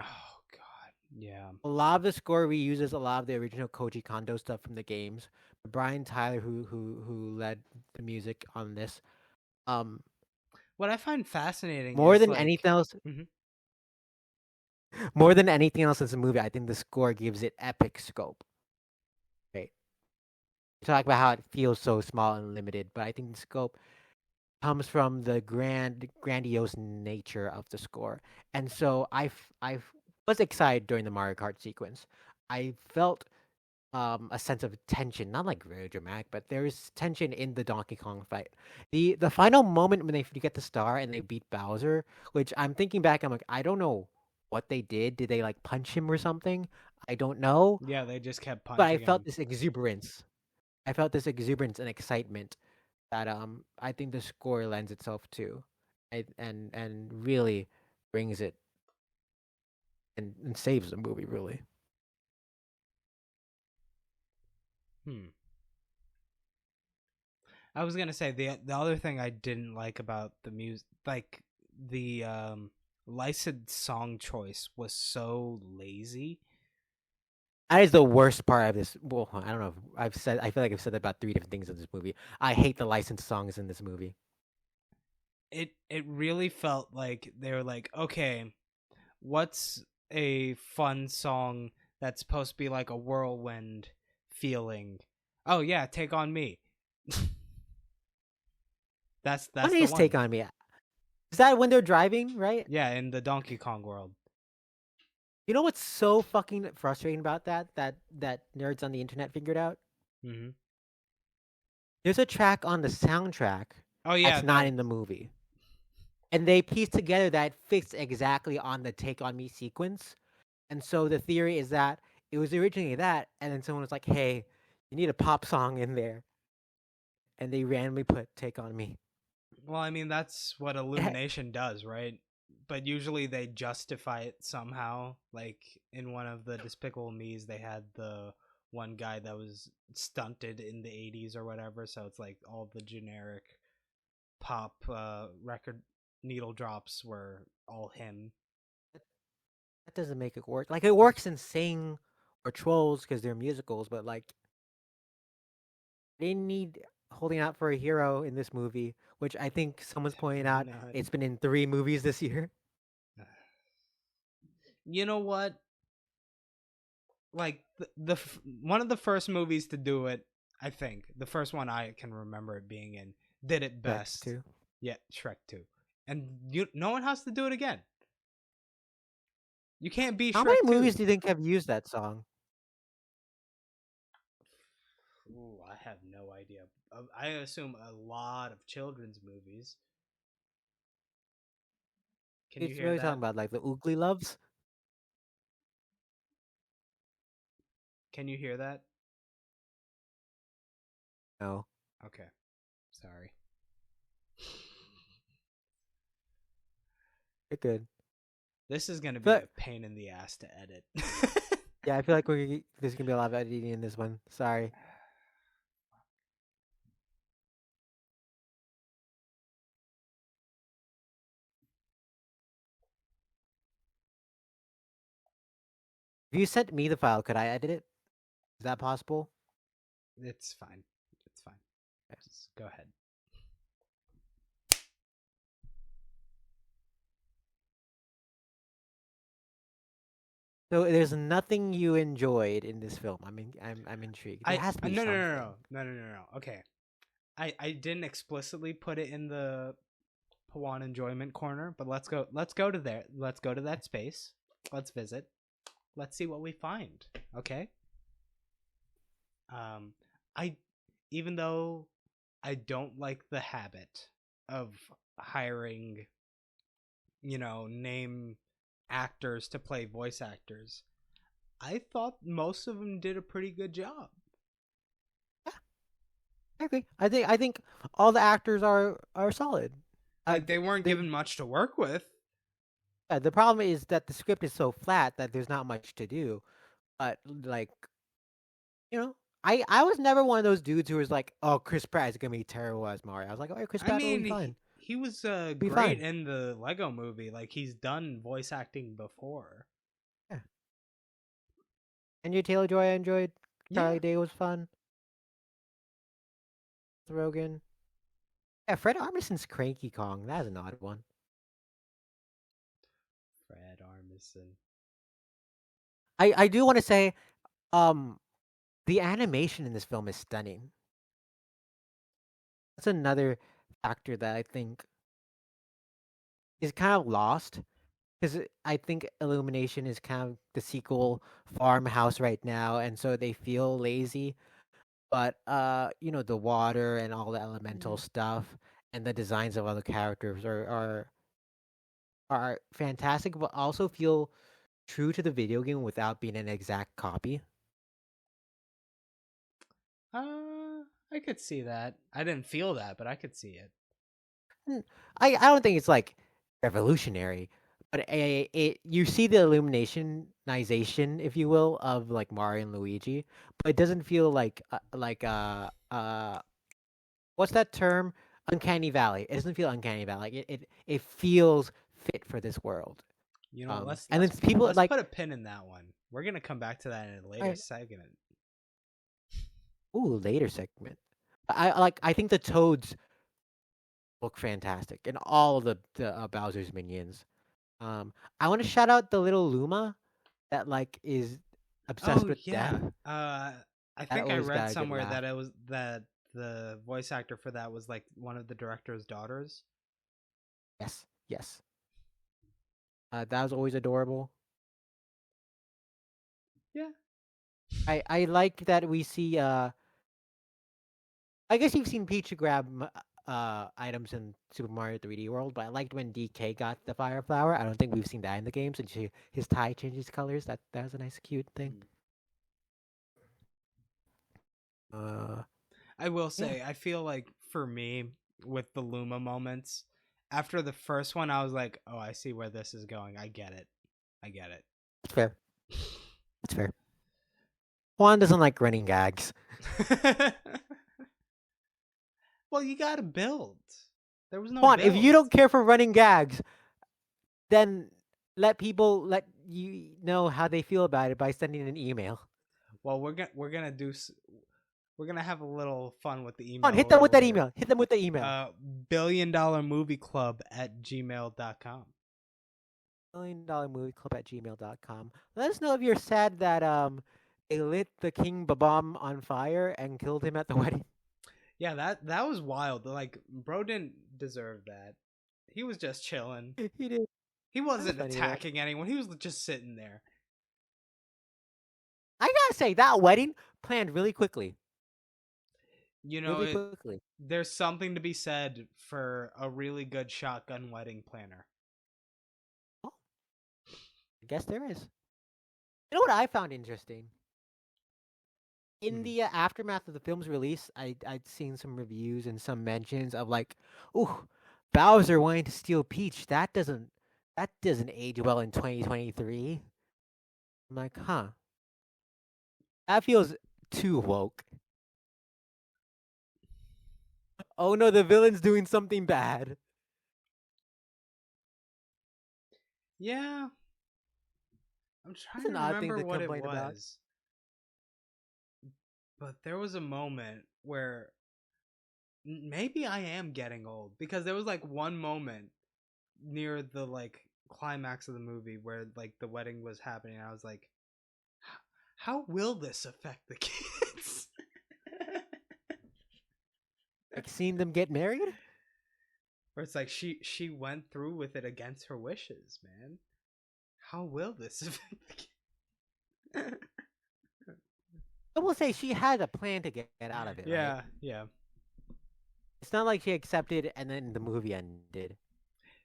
god. Yeah. A lot of the score reuses a lot of the original Koji Kondo stuff from the games. Brian Tyler, who led the music on this, um, What I find fascinating more is than like anything else, Mhm. more than anything else in the movie, I think the score gives it epic scope. Right? Talk about how it feels so small and limited, but I think the scope comes from the grandiose nature of the score. And so I was excited during the Mario Kart sequence. I felt a sense of tension, not like very dramatic, but there's tension in the Donkey Kong fight. The final moment when they get the star and they beat Bowser, which I'm thinking back, I'm like, I don't know what they did. Did they like punch him or something? I don't know. Yeah, they just kept But I punching felt him. this exuberance. I felt this exuberance and excitement that I think the score lends itself to, and really brings it and saves the movie really. Hmm. I was gonna say the other thing I didn't like about the music, like the licensed song choice, was so lazy. That is the worst part of this. Well, I don't know. If I've said. I feel like I've said about three different things in this movie. I hate the licensed songs in this movie. It really felt like they were like, okay, what's a fun song that's supposed to be like a whirlwind feeling? Oh yeah, Take on Me. That's One the is Take one. on Me. Is that when they're driving? Right. Yeah, in the Donkey Kong world. You know what's so fucking frustrating about that? That nerds on the internet figured out. Hmm. There's a track on the soundtrack Oh yeah, that's not that. in the movie, and they pieced together that fits exactly on the Take on Me sequence. And so the theory is that it was originally that, and then someone was like, "Hey, you need a pop song in there," and they randomly put "Take on Me." Well, I mean that's what Illumination does, right? But usually they justify it somehow. Like in one of the Despicable Me's, they had the one guy that was stunted in the '80s or whatever. So it's like all the generic pop record needle drops were all him. That doesn't make it work. Like it works in Sing or Trolls because they're musicals, but like they need holding out for a hero in this movie, which I think someone's pointing Definitely out not. it's been in 3 movies this year. You know what? Like one of the first movies to do it, I think the first one I can remember it being in, did it Correct best. too. Yeah, Shrek 2. And no one has to do it again. You can't be How many Shrek 2. movies do you think have used that song? Ooh, I have no idea. I assume a lot of children's movies. Can you It's hear really talking that? about like the Oogly Loves. Can you hear that? No, Okay. Sorry. you're good. This is going to be a But pain in the ass to edit. yeah, I feel like there's gonna be a lot of editing in this one. Sorry. If you sent me the file, could I edit it? Is that possible? It's fine. It's fine. Okay. Just go ahead. So there's nothing you enjoyed in this film. I'm intrigued. There I has to be no no no something. no no no no no. Okay. I didn't explicitly put it in the Pawan enjoyment corner, but let's go to there. Let's go to that space. Let's visit. Let's see what we find. Okay? I even though I don't like the habit of hiring, name actors to play voice actors, I thought most of them did a pretty good job. Yeah, I agree. I think all the actors are solid. Like they Th- weren't they given much to work with. the problem is that the script is so flat that there's not much to do. But like you know, I was never one of those dudes who was like, oh, Chris Pratt is gonna be terrible as Mario. I was like, oh, Chris I Pratt will be mean, he, fine. He was Be great fine. in the Lego movie. Like, he's done voice acting before. Yeah. Anya Taylor-Joy, I enjoyed. Yeah. Charlie Day was fun. Rogan. Yeah, Fred Armisen's Cranky Kong. That's an odd one. Fred Armisen. I do want to say, um, the animation in this film is stunning. That's another factor that I think is kind of lost because I think Illumination is kind of the sequel farmhouse right now, and so they feel lazy. But the water and all the elemental stuff and the designs of other characters are fantastic, but also feel true to the video game without being an exact copy. I could see that. I didn't feel that, but I could see it. I don't think it's like revolutionary, but you see the illuminationization, if you will, of like Mario and Luigi, but it doesn't feel like what's that term? Uncanny Valley. It doesn't feel uncanny valley. Like it feels fit for this world. You know, And then people let's like, put a pin in that one. We're gonna come back to that in a later segment. ooh, later segment. I think the Toads look fantastic and all of the Bowser's minions. I want to shout out the little Luma that like is obsessed Oh with death. yeah. I That think I always read got a good somewhere laugh. that it was that the voice actor for that was like one of the director's daughters. Yes, yes. That was always adorable. Yeah. I like that we see. I guess you've seen Peach grab items in Super Mario 3D World, but I liked when DK got the Fire Flower. I don't think we've seen that in the games, and his tie changes colors. That was a nice, cute thing. I will Yeah, say, I feel like for me, with the Luma moments, after the first one, I was like, oh, I see where this is going. I get it. I get it. it's fair. It's fair. Juan doesn't like running gags. Well, you gotta build. There was no Juan, if you build. don't care for running gags, then let you know how they feel about it by sending an email. Well, we're gonna have a little fun with the Juan, email hit a them little with that later. email. Hit them with the email. $1,000,000,000movieclub@gmail.com. $1,000,000movieclub@gmail.com. Let us know if you're sad that they lit the King Babam on fire and killed him at the wedding. Yeah, that was wild. Like, bro didn't deserve that. He was just chilling. He did. He That was wasn't funny though. attacking anyone. He was just sitting there. I gotta say that wedding planned really quickly. You know, Really quickly. there's something to be said for a really good shotgun wedding planner. Oh, I guess there is. You know what I found interesting? In the aftermath of the film's release, I'd seen some reviews and some mentions of like, ooh, Bowser wanting to steal Peach. That doesn't age well in 2023. I'm like, huh. That feels too woke. Oh no, the villain's doing something bad. Yeah, I'm That's trying an to odd thing remember to what it complain about. was. But there was a moment where maybe I am getting old because there was like one moment near the like climax of the movie where like the wedding was happening. And I was like, how will this affect the kids? Like seeing them get married? Where it's like she went through with it against her wishes, man. How will this affect the kids? I will say she had a plan to get out of it, right? Yeah, yeah. It's not like she accepted and then the movie ended.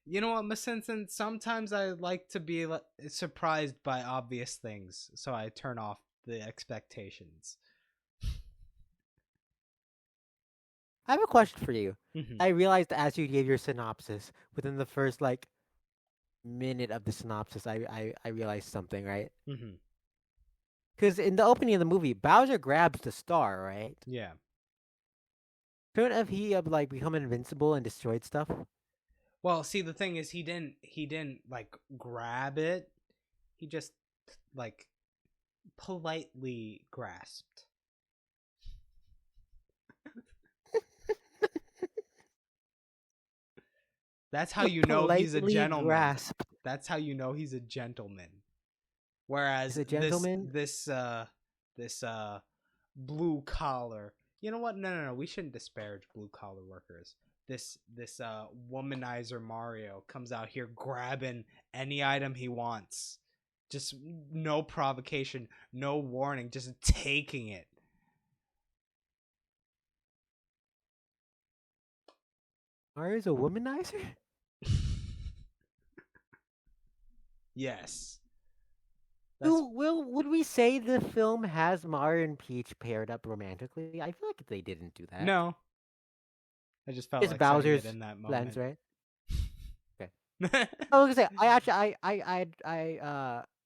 You know what, Miss Simpson? Sometimes I like to be surprised by obvious things, so I turn off the expectations. I have a question for you. Mm-hmm. I realized as you gave your synopsis, within the first like minute of the synopsis, I realized something, right? Mm-hmm. Because in the opening of the movie, Bowser grabs the star, right? Yeah. Couldn't have he like become invincible and destroyed stuff? Well, see, the thing is, he didn't like grab it. He just like politely grasped. That's how you know he's a Politely gentleman. grasp. That's how you know he's a gentleman. Is Whereas a gentleman? this blue collar. You know what? No. We shouldn't disparage blue collar workers. This womanizer Mario comes out here grabbing any item he wants. Just no provocation, no warning, just taking it. Mario's a womanizer? Yes. That's Would we say the film has Mario and Peach paired up romantically? I feel like they didn't do that. no. I just felt It's like saying it Bowser's in that lens, moment. right? Okay. I was gonna say I actually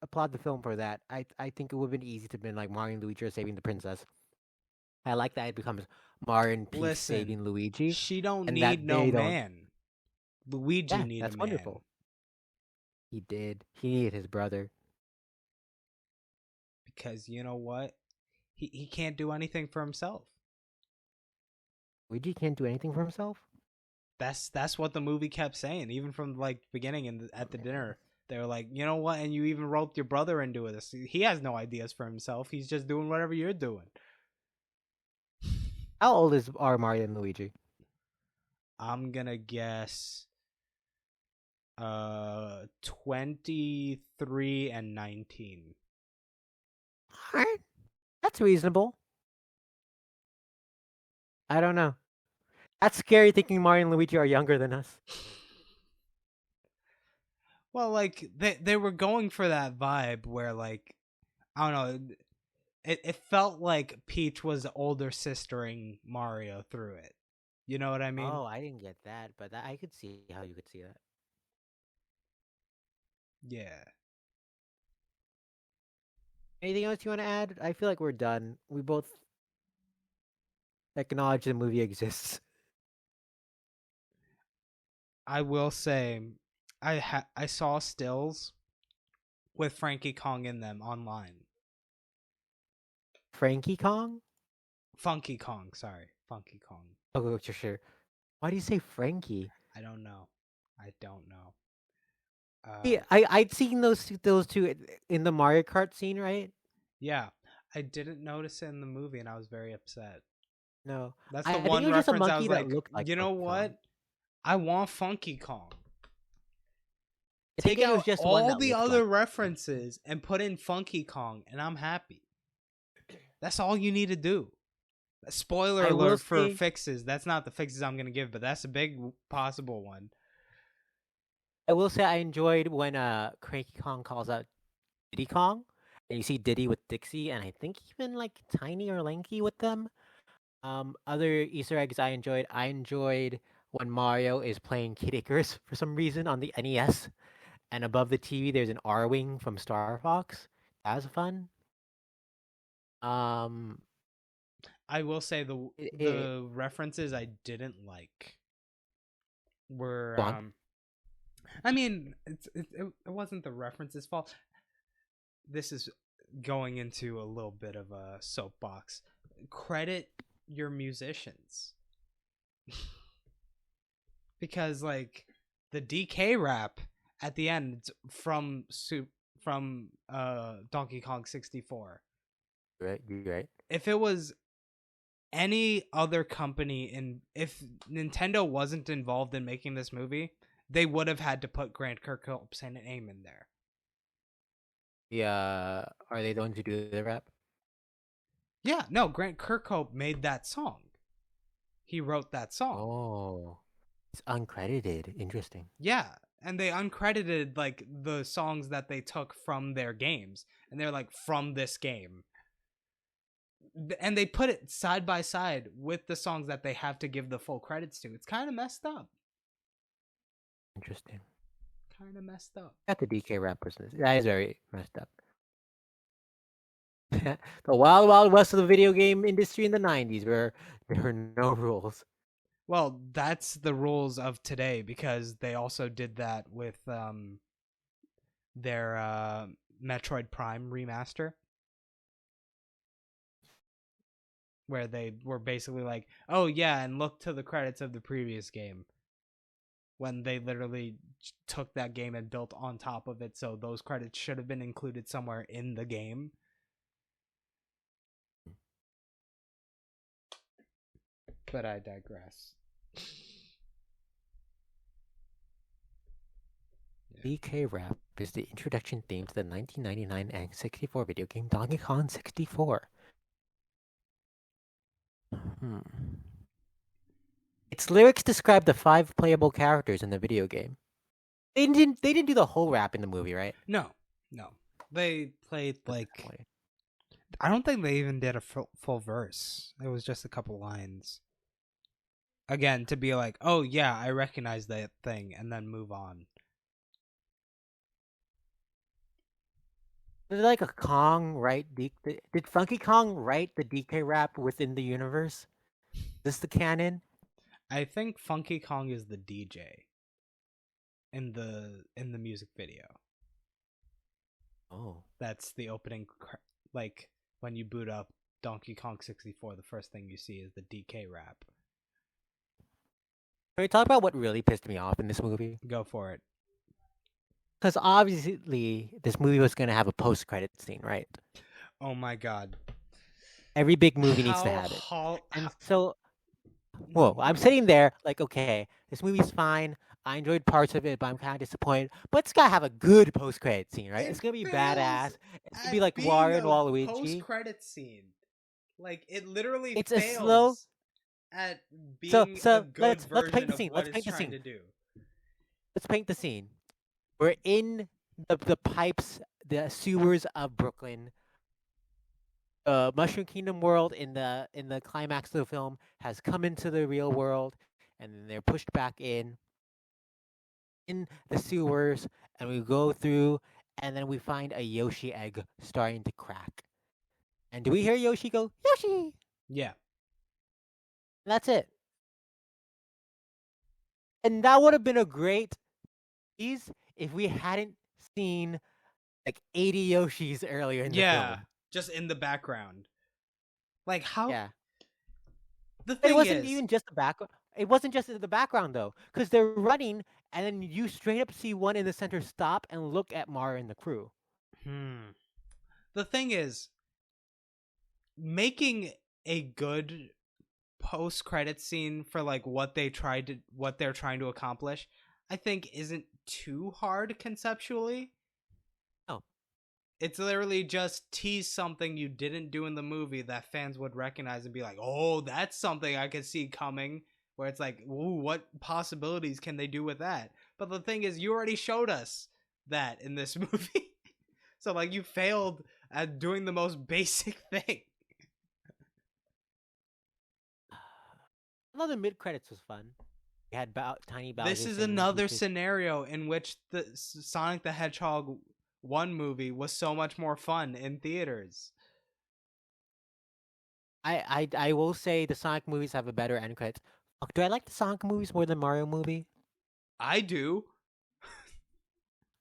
applaud the film for that. I think it would have been easy to have been like Mario and Luigi are saving the princess. I like that it becomes Mario and Peach Listen, saving Luigi, she don't and need that no they don't. man. Luigi Yeah, need a that's man. wonderful. He did. He needed his brother. Because you know what? He can't do anything for himself. Luigi can't do anything for himself. That's what the movie kept saying, even from like beginning and at the dinner. They were like, you know what? And you even roped your brother into this. He has no ideas for himself. He's just doing whatever you're doing. How old are Mario and Luigi? I'm gonna guess 23 and 19. Alright, that's reasonable. I don't know. That's scary thinking Mario and Luigi are younger than us. Well, like they were going for that vibe where like I don't know, it felt like Peach was older sistering Mario through it. You know what I mean? Oh, I didn't get that, but I could see how you could see that. Yeah. Anything else you want to add? I feel like we're done. We both acknowledge the movie exists. I will say I saw stills with Frankie Kong in them online. Frankie Kong? Funky Kong, sorry. Funky Kong. Oh, sure. Why do you say Frankie? I don't know. I don't know. Yeah, I'd seen those two in the Mario Kart scene, right? Yeah. I didn't notice it in the movie and I was very upset. No, That's I the think one it was just a reference I monkey was that like, looked like you know Funky Kong. what? I want Funky Kong. I think Take it was out just one all that the looked other like references and put in Funky Kong, and I'm happy. That's all you need to do. Spoiler I will alert for say, fixes. That's not the fixes I'm gonna give, but that's a big possible one. I enjoyed when Cranky Kong calls out Diddy Kong, and you see Diddy with Dixie, and I think even like Tiny or Lanky with them. Other Easter eggs I enjoyed. I enjoyed when Mario is playing Kid Icarus for some reason on the NES, and above the TV there's an R-wing from Star Fox. That was fun. Um, I will say the it the references I didn't like were go on. I mean it wasn't the references fault. This is going into a little bit of a soapbox. Credit your musicians. Because like the DK rap at the end from Donkey Kong 64. You're right. If it was any other company if Nintendo wasn't involved in making this movie, they would have had to put Grant Kirkhope's name in there. Yeah, are they going to do the rap? Yeah, no, Grant Kirkhope made that song. He wrote that song. Oh, it's uncredited. Interesting. Yeah, and they uncredited like the songs that they took from their games, and they're like from this game. And they put it side by side with the songs that they have to give the full credits to. It's kind of messed up. Interesting. Kind of messed up. Got the DK rap person. That is very messed up. The wild, wild west of the video game industry in the '90s, where there were no rules. Well, that's the rules of today because they also did that with their Metroid Prime remaster, where they were basically like, "Oh yeah, and look to the credits of the previous game," when they literally took that game and built on top of it, so those credits should have been included somewhere in the game. But I digress. DK Rap is the introduction theme to the 1999 N64 video game Donkey Kong 64. Its lyrics describe the 5 playable characters in the video game. They didn't do the whole rap in the movie, right? No. They played like I don't think they even did a full verse. It was just a couple lines. Again, to be like, "Oh yeah, I recognize that thing," and then move on. Did like a Kong write did Funky Kong write the DK rap within the universe? Is this the canon? I think Funky Kong is the DJ in the music video. Oh, That's the opening. Like when you boot up Donkey Kong 64, the first thing you see is the DK rap. can we talk about what really pissed me off in this movie? Go for it. Because obviously, this movie was gonna have a post-credit scene, right? Oh my god. Every big movie needs to have it. And so, whoa, I'm sitting there like, okay, this movie's fine. I enjoyed parts of it, but I'm kind of disappointed. But it's gotta have a good post-credit scene, right? It's gonna be badass. It's gonna be like Wario and Waluigi. Post-credit scene. Like it literally It's fails a slow. at being So a good let's version paint the of scene. what Let's it's paint the trying scene. to do. Let's paint the scene. We're in the pipes, the sewers of Brooklyn. Mushroom Kingdom world in the climax of the film has come into the real world, and then they're pushed back in the sewers, and we go through, and then we find a Yoshi egg starting to crack. And do we hear Yoshi go, Yoshi? Yeah. And that's it. And that would have been a great tease if we hadn't seen like 80 Yoshis earlier in the film. Just in the background. Like how? Yeah. The It thing wasn't is, even just the background. It wasn't just in the background though, because they're running, and then you straight up see one in the center stop and look at Mara and the crew. the thing is, making a good post-credit scene for like what they're trying to accomplish, I think isn't too hard conceptually. Oh, It's literally just tease something you didn't do in the movie that fans would recognize and be like, "Oh, that's something I could see coming." Where it's like, "Ooh, what possibilities can they do with that?" But the thing is, you already showed us that in this movie. So like you failed at doing the most basic thing. another mid credits was fun. We had tiny Bowser. This is singing another Peach's- scenario in which the Sonic the Hedgehog 1 movie was so much more fun in theaters. I will say the Sonic movies have a better end credits. Fuck, do I like the Sonic movies more than Mario movie? I do.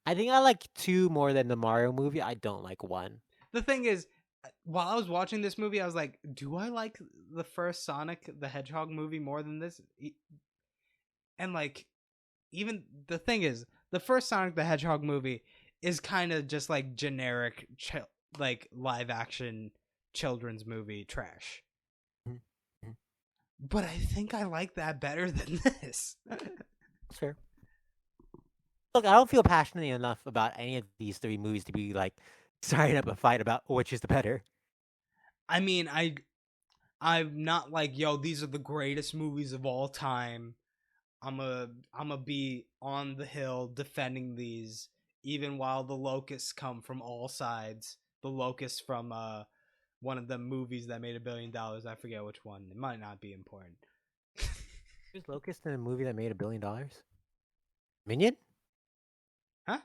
I think I like 2 more than the Mario movie. I don't like 1. The thing is, while I was watching this movie, I was like, do I like the first Sonic the Hedgehog movie more than this? And like, even the thing is, the first Sonic the Hedgehog movie is kind of just like generic, like live action children's movie trash. Mhm. But I think I like that better than this. Sure. Look, I don't feel passionately enough about any of these 3 movies to be like starting up a fight about which is the better. I mean, I'm not like, yo, these are the greatest movies of all time. I'm a be on the hill defending these, even while the locusts come from all sides. The locusts from one of the movies that made $1 billion. I forget which one. It might not be important. There's Locust in a movie that made $1 billion. Minion? Huh?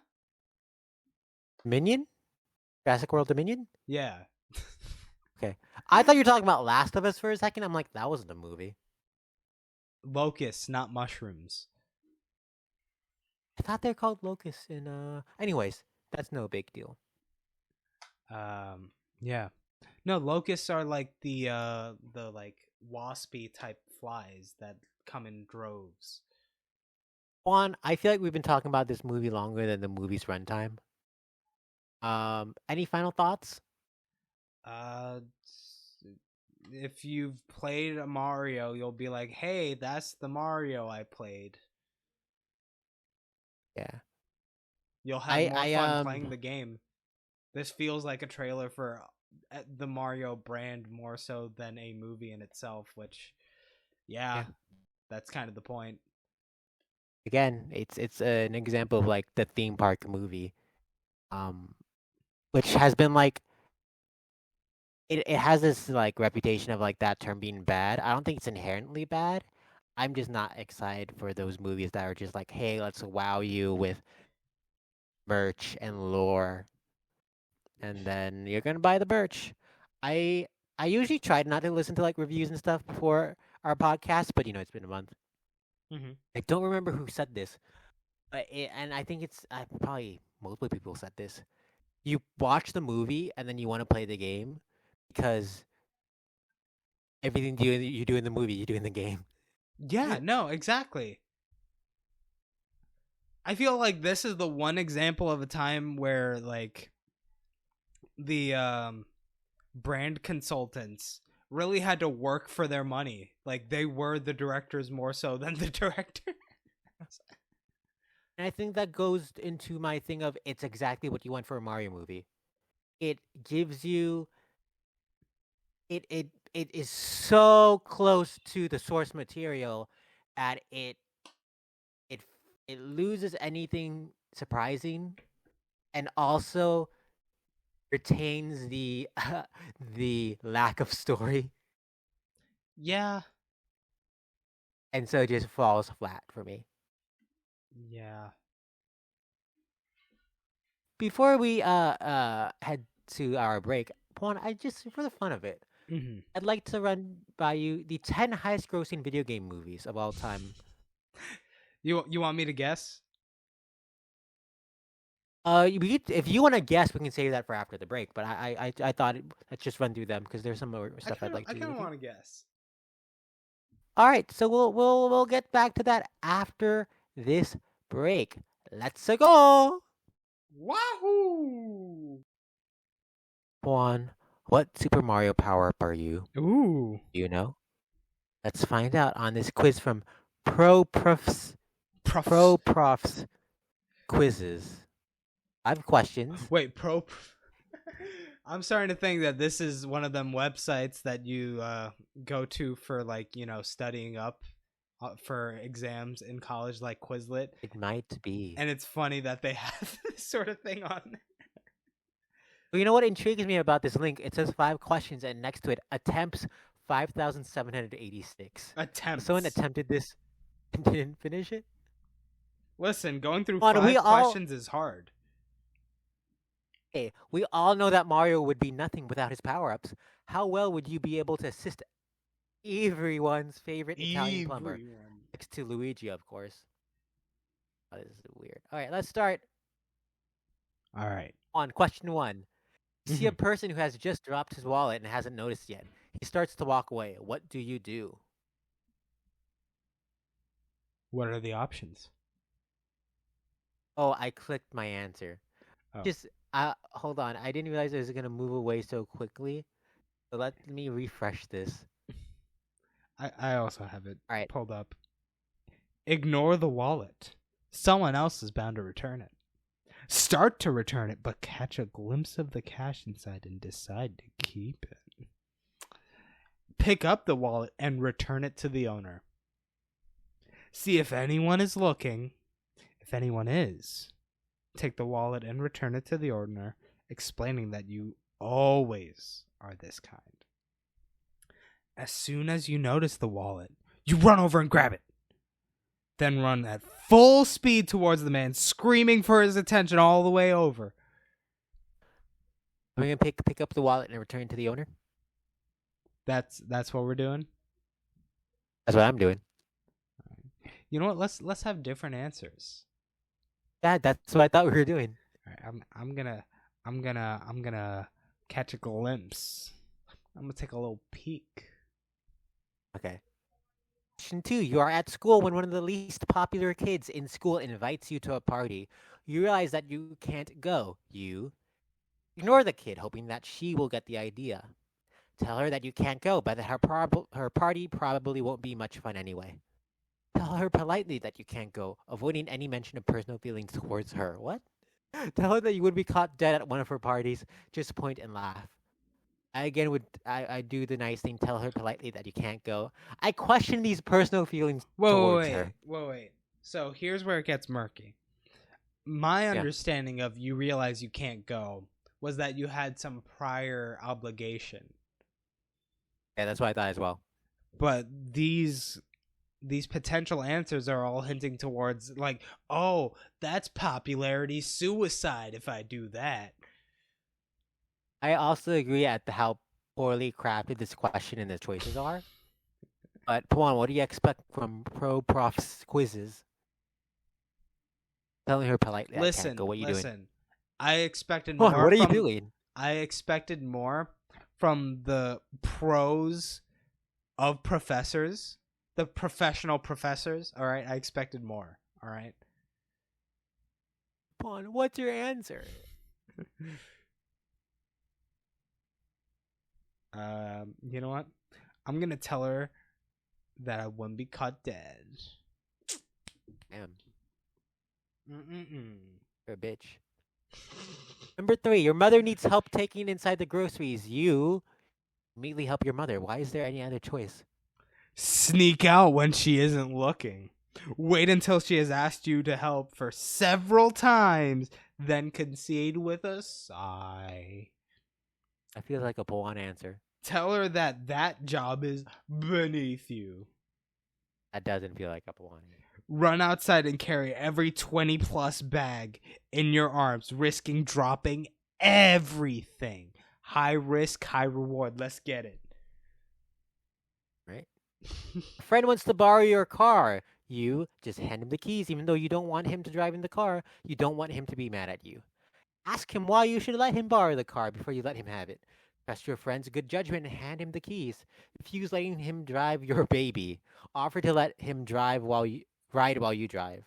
Minion? Jurassic World Dominion? Yeah. Okay. I thought you were talking about Last of Us for a second. I'm like, that wasn't a movie. Locusts, not mushrooms. I thought they're called locusts in anyways, that's no big deal. Yeah. No, locusts are like the like waspy type flies that come in droves. Juan, I feel like we've been talking about this movie longer than the movie's runtime. Any final thoughts? Uh, if you've played a Mario, you'll be like, "Hey, that's the Mario I played." Yeah. You'll have I more I fun playing the game. This feels like a trailer for the Mario brand more so than a movie in itself, which yeah, yeah. that's kind of the point. Again, it's an example of like the theme park movie. Um which has been like it has this like reputation of like that term being bad. I don't think it's inherently bad. I'm just not excited for those movies that are just like, hey, let's wow you with merch and lore, and then you're gonna buy the merch. I I usually try not to listen to like reviews and stuff before our podcast, but it's been a month. Mm-hmm. I don't remember who said this, but and I think it's probably multiple people said this. You watch the movie and then you want to play the game because everything you do in the movie, you do in the game. Yeah, no, exactly. I feel like this is the one example of a time where like the brand consultants really had to work for their money. Like they were the directors more so than the director. And I think that goes into my thing of it's exactly what you want for a Mario movie. It gives you it is so close to the source material that it it loses anything surprising and also retains the the lack of story, Yeah. and so it just falls flat for me. Yeah. Before we head to our break, Pawn, I just for the fun of it, Mm-hmm. I'd like to run by you the 10 highest grossing video game movies of all time. You want me to guess? If you want to guess, we can save that for after the break. But I thought let's just run through them because there's some more stuff I'd like I to do kind of with you. want to guess. All right, so we'll get back to that after this break. Let's go. Wahoo! Juan, what Super Mario power up are you? Ooh. Do you know? Let's find out on this quiz from Pro Profs Profs. Pro Profs Quizzes. I have questions. Wait, pro. I'm starting to think that this is one of them websites that you go to for like studying up for exams in college, like Quizlet. It might be. And it's funny that they have this sort of thing on there. But you know what intrigues me about this link? It says 5 questions, and next to it, attempts 5,786. Attempts. Someone attempted this and didn't finish it. Listen, going through Juan, 5 questions is hard. Hey, we all know that Mario would be nothing without his power-ups. How well would you be able to assist everyone's favorite Italian plumber? Next to Luigi, of course. Oh, this is weird. All right, let's start All right. on question 1. You see a person who has just dropped his wallet and hasn't noticed yet. He starts to walk away. What do you do? What are the options? Oh, I clicked my answer. Oh. Just hold on. I didn't realize it was gonna move away so quickly. So let me refresh this. I also have it All right. pulled up. Ignore the wallet. Someone else is bound to return it. Start to return it, but catch a glimpse of the cash inside and decide to keep it. Pick up the wallet and return it to the owner. See if anyone is looking. If anyone is, take the wallet and return it to the owner, explaining that you always are this kind. As soon as you notice the wallet, you run over and grab it. Then run at full speed towards the man, screaming for his attention all the way over. Are we gonna pick up the wallet and return it to the owner? That's what we're doing? That's what I'm doing. You know what? Let's have different answers. Yeah, that's what I thought we were doing. All right, I'm gonna catch a glimpse. I'm gonna take a little peek. Okay. Question 2. You are at school when one of the least popular kids in school invites you to a party. You realize that you can't go. You ignore the kid, hoping that she will get the idea. Tell her that you can't go, but that her party probably won't be much fun anyway. Tell her politely that you can't go, avoiding any mention of personal feelings towards her. What? Tell her that you would be caught dead at one of her parties. Just point and laugh. I do the nice thing. Tell her politely that you can't go. I question these personal feelings towards her. Wait. So here's where it gets murky. My Yeah. understanding of you realize you can't go was that you had some prior obligation. Yeah, that's what I thought as well. But these potential answers are all hinting towards like, oh, that's popularity suicide if I do that. I also agree at how poorly crafted this question and the choices are. But Pawan, what do you expect from pro prof's quizzes? Telling her politely, I can't go. What are you doing? I expected Pawan, more what are you from doing? I expected more from the pros of professors, the professional professors. All right, I expected more. All right. Pawan, what's your answer? You know what? I'm gonna tell her that I wouldn't be caught dead. Damn, Mm-mm-mm. you're a bitch. Number 3, your mother needs help taking inside the groceries. You immediately help your mother. Why is there any other choice? Sneak out when she isn't looking. Wait until she has asked you to help for several times, then concede with a sigh. I feel like a Pawan answer. Tell her that job is beneath you. That doesn't feel like a Pawan answer. Run outside and carry every 20 plus bag in your arms, risking dropping everything. High risk, high reward. Let's get it. Right? A friend wants to borrow your car. You just hand him the keys, even though you don't want him to drive in the car. You don't want him to be mad at you. Ask him why you should let him borrow the car before you let him have it. Trust your friend's good judgment and hand him the keys. Refuse letting him drive your baby. Offer to let him ride while you drive.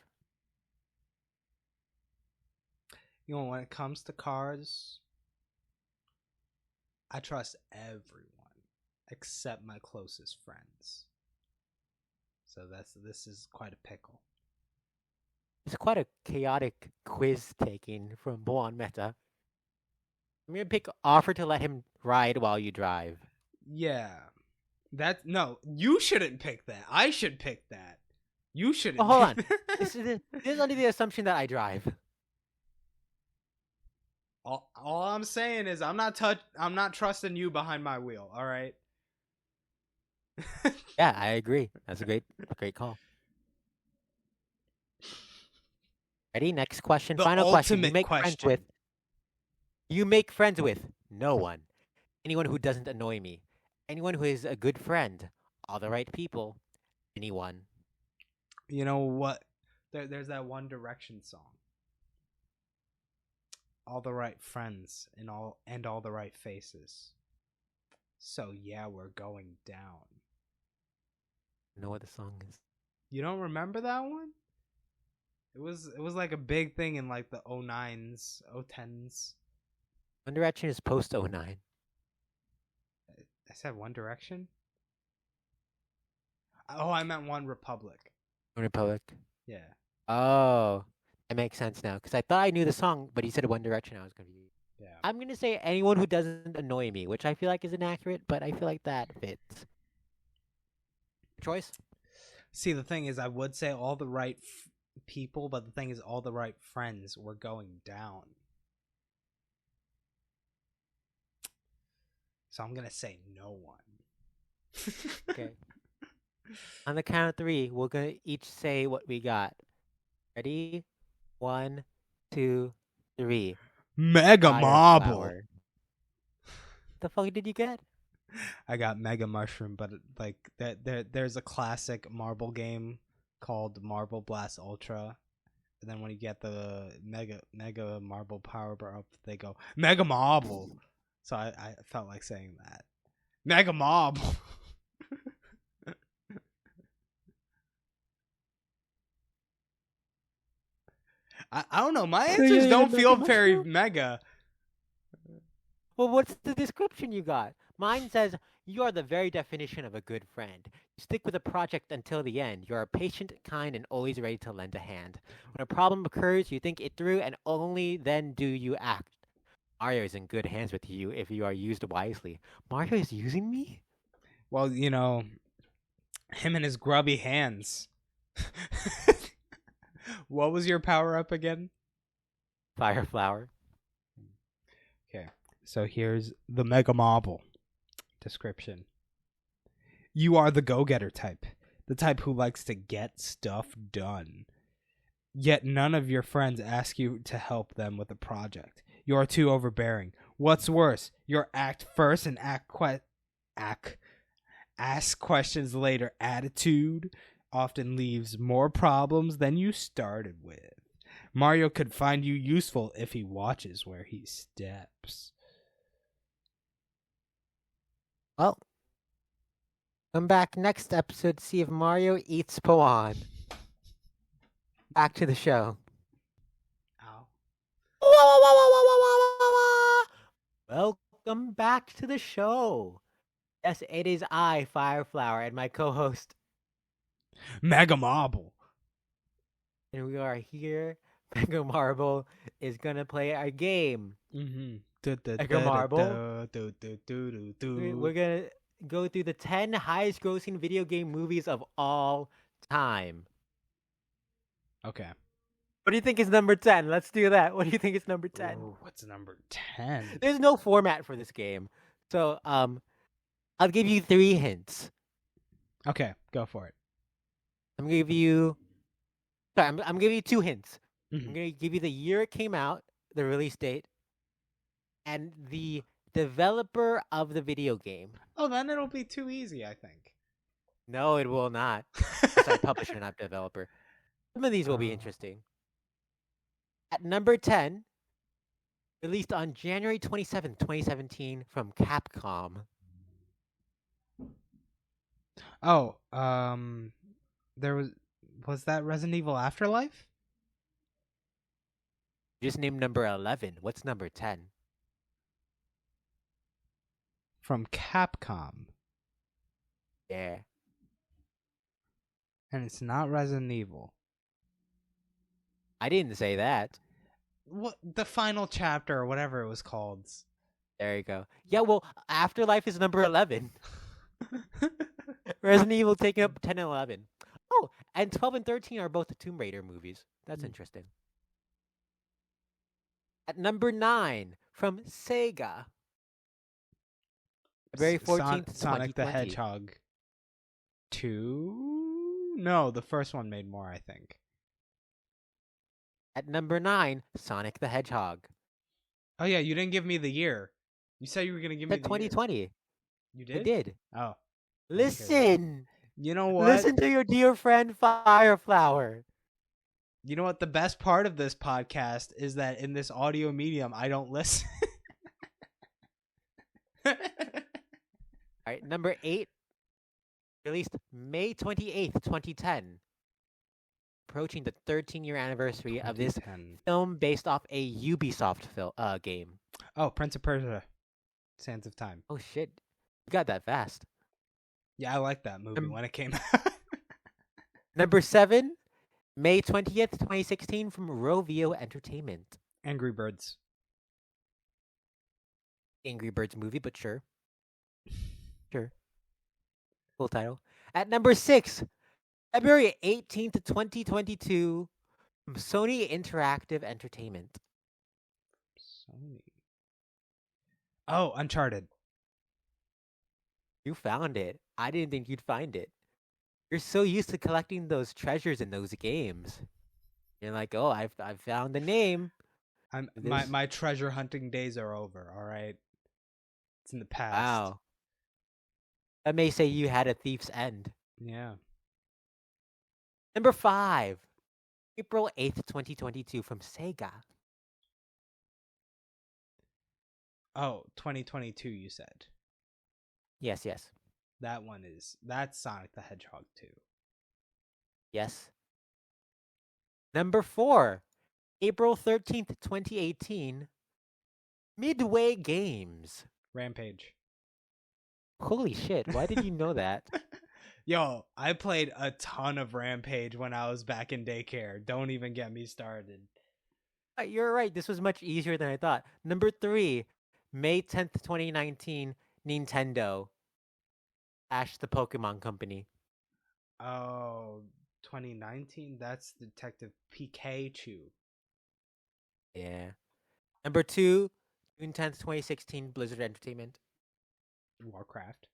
You know, when it comes to cars, I trust everyone except my closest friends. So this is quite a pickle. It's quite a chaotic quiz taking from Boan Meta. I'm gonna pick offer to let him ride while you drive. Yeah. No, you shouldn't pick that. I should pick that. You shouldn't. Oh, hold on. This is under the assumption that I drive. All I'm saying is I'm not trusting you behind my wheel, all right? Yeah, I agree. That's a great call. Ready? Next question. The Final question. ultimate question. You make friends with no one. Anyone who doesn't annoy me. Anyone who is a good friend. All the right people. Anyone. You know what? There's that One Direction song. All the right friends and all the right faces. So yeah, we're going down. I know what the song is. You don't remember that one? It was like a big thing in like the 09s, 010s. One Direction is post 09. I said One Direction? Oh, I meant One Republic. One Republic. Yeah. Oh, that makes sense now. Because I thought I knew the song, but he said One Direction. I was confused. Yeah. I'm gonna say anyone who doesn't annoy me, which I feel like is inaccurate, but I feel like that fits. Choice? See, the thing is, I would say all the right people, but the thing is, all the right friends were going down. So I'm gonna say no one. Okay. On the count of 3, we're gonna each say what we got. Ready? 1, 2, 3. Mega Fire Marble. flower. The fuck did you get? I got Mega Mushroom, but like there's a classic marble game called Marble Blast Ultra. And then when you get the mega marble power up, they go Mega Marble. So I felt like saying that. Mega Marble. I don't know. My So answers you're don't the feel Mega very Mushroom? mega. Well, what's the description you got? Mine says, you are the very definition of a good friend. You stick with a project until the end. You are patient, kind, and always ready to lend a hand. When a problem occurs, you think it through, and only then do you act. Mario is in good hands with you if you are used wisely. Mario is using me? Well, him and his grubby hands. What was your power up again? Fire flower. Okay, so here's the Mega Marble description. You are the go-getter type, the type who likes to get stuff done. Yet none of your friends ask you to help them with a project. You are too overbearing. What's worse, your act first and ask questions later attitude often leaves more problems than you started with. Mario could find you useful if he watches where he steps. Well, come back next episode to see if Mario eats Pawan. Back to the show. Ow. Welcome back to the show. Yes, it is I, Fireflower, and my co-host, Mega Marble. and we are here. Mega Marble is gonna play our game. Mega Marble. We're gonna go through the 10 highest-grossing video game movies of all time. Okay. What do you think is number 10? Let's do that. What do you think is number 10? Ooh, what's number 10? There's no format for this game, so I'll give you 3 hints. Okay, go for it. I'm gonna give you. Sorry, I'm gonna give you 2 hints. I'm Mhm. gonna give you the year it came out, the release date, and the developer of the video game. Oh, then it'll be too easy, I think. No, it will not. Sorry, publisher, not developer. Some of these will be Oh. interesting. At number 10, released on January 27th, 2017 from Capcom. Oh, there was that Resident Evil Afterlife? Just named number 11. What's number 10? From Capcom. Yeah. And it's not Resident Evil. I didn't say that. What the final chapter or whatever it was called. There you go. Yeah, well, Afterlife is number 11. Resident Evil taking up 10 and 11. Oh, and 12 and 13 are both the Tomb Raider movies. That's interesting. At number 9, from Sega. February 14th, Sonic the 2020. Hedgehog 2? No, the first one made more, I think. At number 9, Sonic the Hedgehog. Oh yeah, you didn't give me the year. You said you were gonna give me At the 2020. year. You did? I did. Oh. Listen. You know what? Listen to your dear friend Fireflower. You know what? The best part of this podcast is that in this audio medium, I don't listen. All right, number 8, released May 28th, 2010. Approaching the 13-year anniversary of this 2010. film based off a Ubisoft game. Oh, Prince of Persia, Sands of Time. Oh shit, you got that fast. Yeah, I like that movie when it came out. Number 7, May 20th, 2016 from Rovio Entertainment. Angry Birds. Angry Birds movie, but sure. Sure. Full title. At number 6, February 18th, 2022 from Sony Interactive Entertainment. Sony. Oh, Uncharted. You found it. I didn't think you'd find it. You're so used to collecting those treasures in those games. You're like, oh, I've found the name. My treasure hunting days are over. All right, it's in the past. Wow. That may say you had a thief's end. Yeah. Number 5, April 8th, 2022 from Sega. Oh, 2022 you said. Yes, yes, That's Sonic the Hedgehog 2. yes. Number 4, April 13th, 2018, Midway Games. Rampage. Holy shit, why did you know that? Yo, I played a ton of Rampage when I was back in daycare. Don't even get me started. You're right, this was much easier than I thought. Number 3, May 10th, 2019, Nintendo. Ash the Pokemon Company. Oh, 2019? That's Detective Pikachu. Yeah. Number 2, June 10th, 2016, Blizzard Entertainment. Warcraft.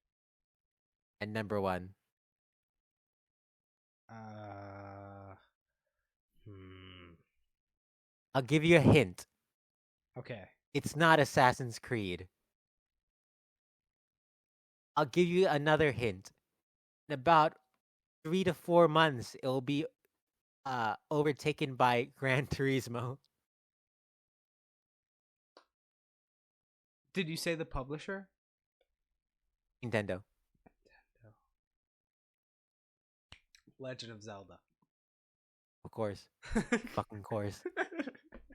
And number 1, I'll give you a hint. Okay. It's not Assassin's Creed. I'll give you another hint. In about 3 to 4 months, it will be overtaken by Gran Turismo. Did you say the publisher? Nintendo. Legend of Zelda. Of course. Fucking course.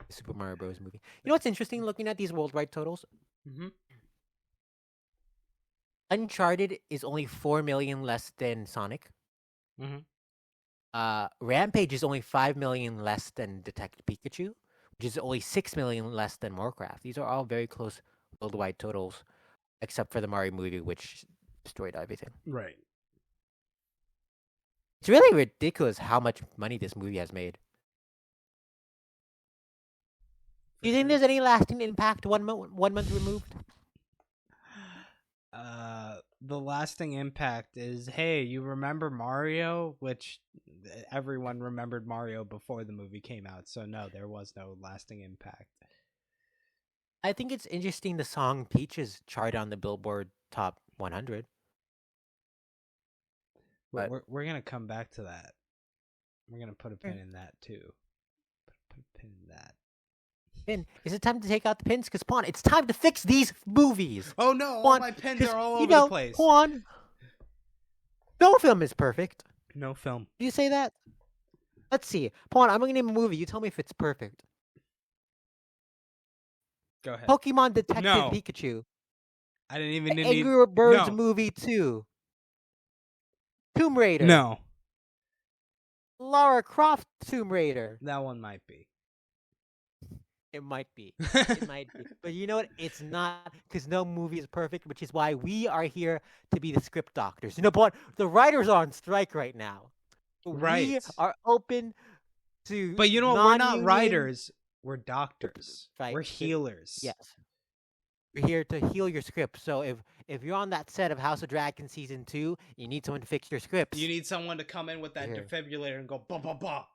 Super Mario Bros. Movie. You know what's interesting looking at these worldwide totals? Mm-hmm. Uncharted is only 4 million less than Sonic. Mm-hmm. Rampage is only 5 million less than Detective Pikachu, which is only 6 million less than Warcraft. These are all very close worldwide totals, except for the Mario movie, which destroyed everything. Right. It's really ridiculous how much money this movie has made. Do you think there's any lasting impact 1 month removed? The lasting impact is, hey, you remember Mario? Which everyone remembered Mario before the movie came out, so no, there was no lasting impact. I think it's interesting the song Peaches chart on the Billboard Top 100. But We're gonna come back to that. We're gonna put a pin in that too. Put a pin in that. Pin, is it time to take out the pins? Because Pawn, it's time to fix these movies. Oh no, all my pins are all over the place. Pawn, no film is perfect. No film. Do you say that? Let's see. Pawn, I'm gonna name a movie. You tell me if it's perfect. Go ahead. Pokemon Detective No. Pikachu. I didn't even need Angry Birds No. movie 2. Tomb Raider. No. Lara Croft Tomb Raider. That one might be. It might be. It might be. But you know what? It's not, because no movie is perfect, which is why we are here to be the script doctors. You know, but the writers are on strike right now. Right. We are open to. But you know what? We're not non-union- writers. We're doctors. Right. We're healers. Yes. We're here to heal your script. So if you're on that set of House of Dragon season 2, you need someone to fix your scripts. You need someone to come in with that defibrillator and go ba ba ba.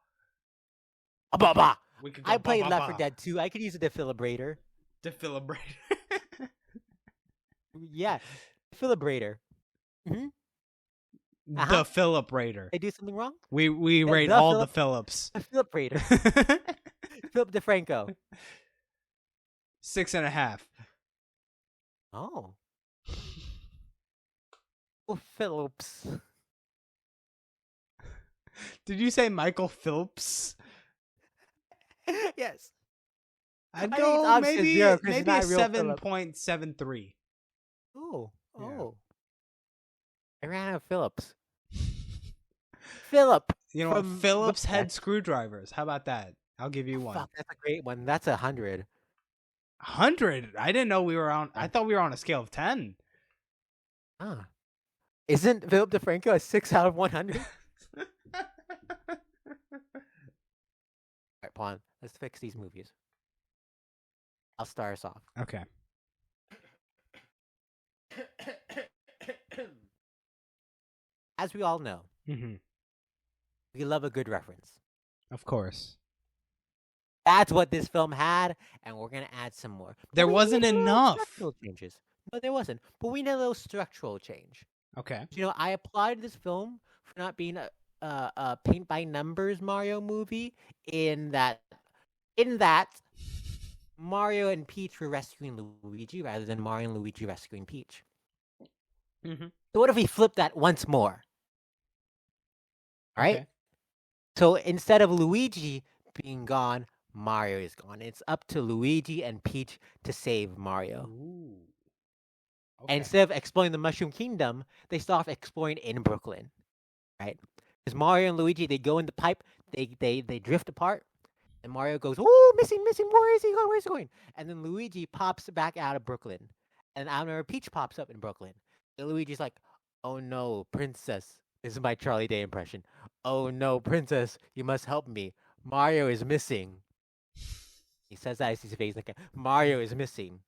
Bah, bah. We could go I played ba, Left ba, 4 Dead 2. I could use a defibrillator. Defibrillator. Yeah, defibrillator. Mm-hmm. The Philip Raider. I do something wrong? We rate all the Phillips. The Philip Raider. Philip DeFranco. 6.5. Oh. Oh, Phillips. Did you say Michael Phelps? Yes. I'd I go think it's maybe zero, 'cause maybe it's a not real 7.73. Oh. Yeah. Oh. I ran out of Phillips. Philip. You know what? from Phillips head Whiplash. screwdrivers. How about that? I'll give you one. Fuck, that's a great one. That's 100. 100. I didn't know we were on. I thought we were on a scale of 10. Ah. Isn't Philip DeFranco a 6 out of 100? All right, Pawn, let's fix these movies. I'll start us off. Okay. As we all know, Mm-hmm. we love a good reference. Of course. That's what this film had, and we're gonna add some more. But There we wasn't need a little enough. Structural changes. No, there wasn't. But we need a little structural change. Okay. You know, I applaud this film for not being paint by numbers Mario movie in that Mario and Peach were rescuing Luigi rather than Mario and Luigi rescuing Peach. Mm-hmm. So what if we flip that once more? All right. Okay. So instead of Luigi being gone, Mario is gone. It's up to Luigi and Peach to save Mario. Ooh. And Okay. instead of exploring the Mushroom Kingdom, they start off exploring in Brooklyn, right? Because Mario and Luigi, they go in the pipe, they drift apart, and Mario goes, "Oh, missing, missing! Where is he going? Where's he going?" And then Luigi pops back out of Brooklyn, and I remember Peach pops up in Brooklyn. And Luigi's like, "Oh no, princess!" This is my Charlie Day impression. "Oh no, princess, you must help me. Mario is missing." He says that as his face like, "Mario is missing,"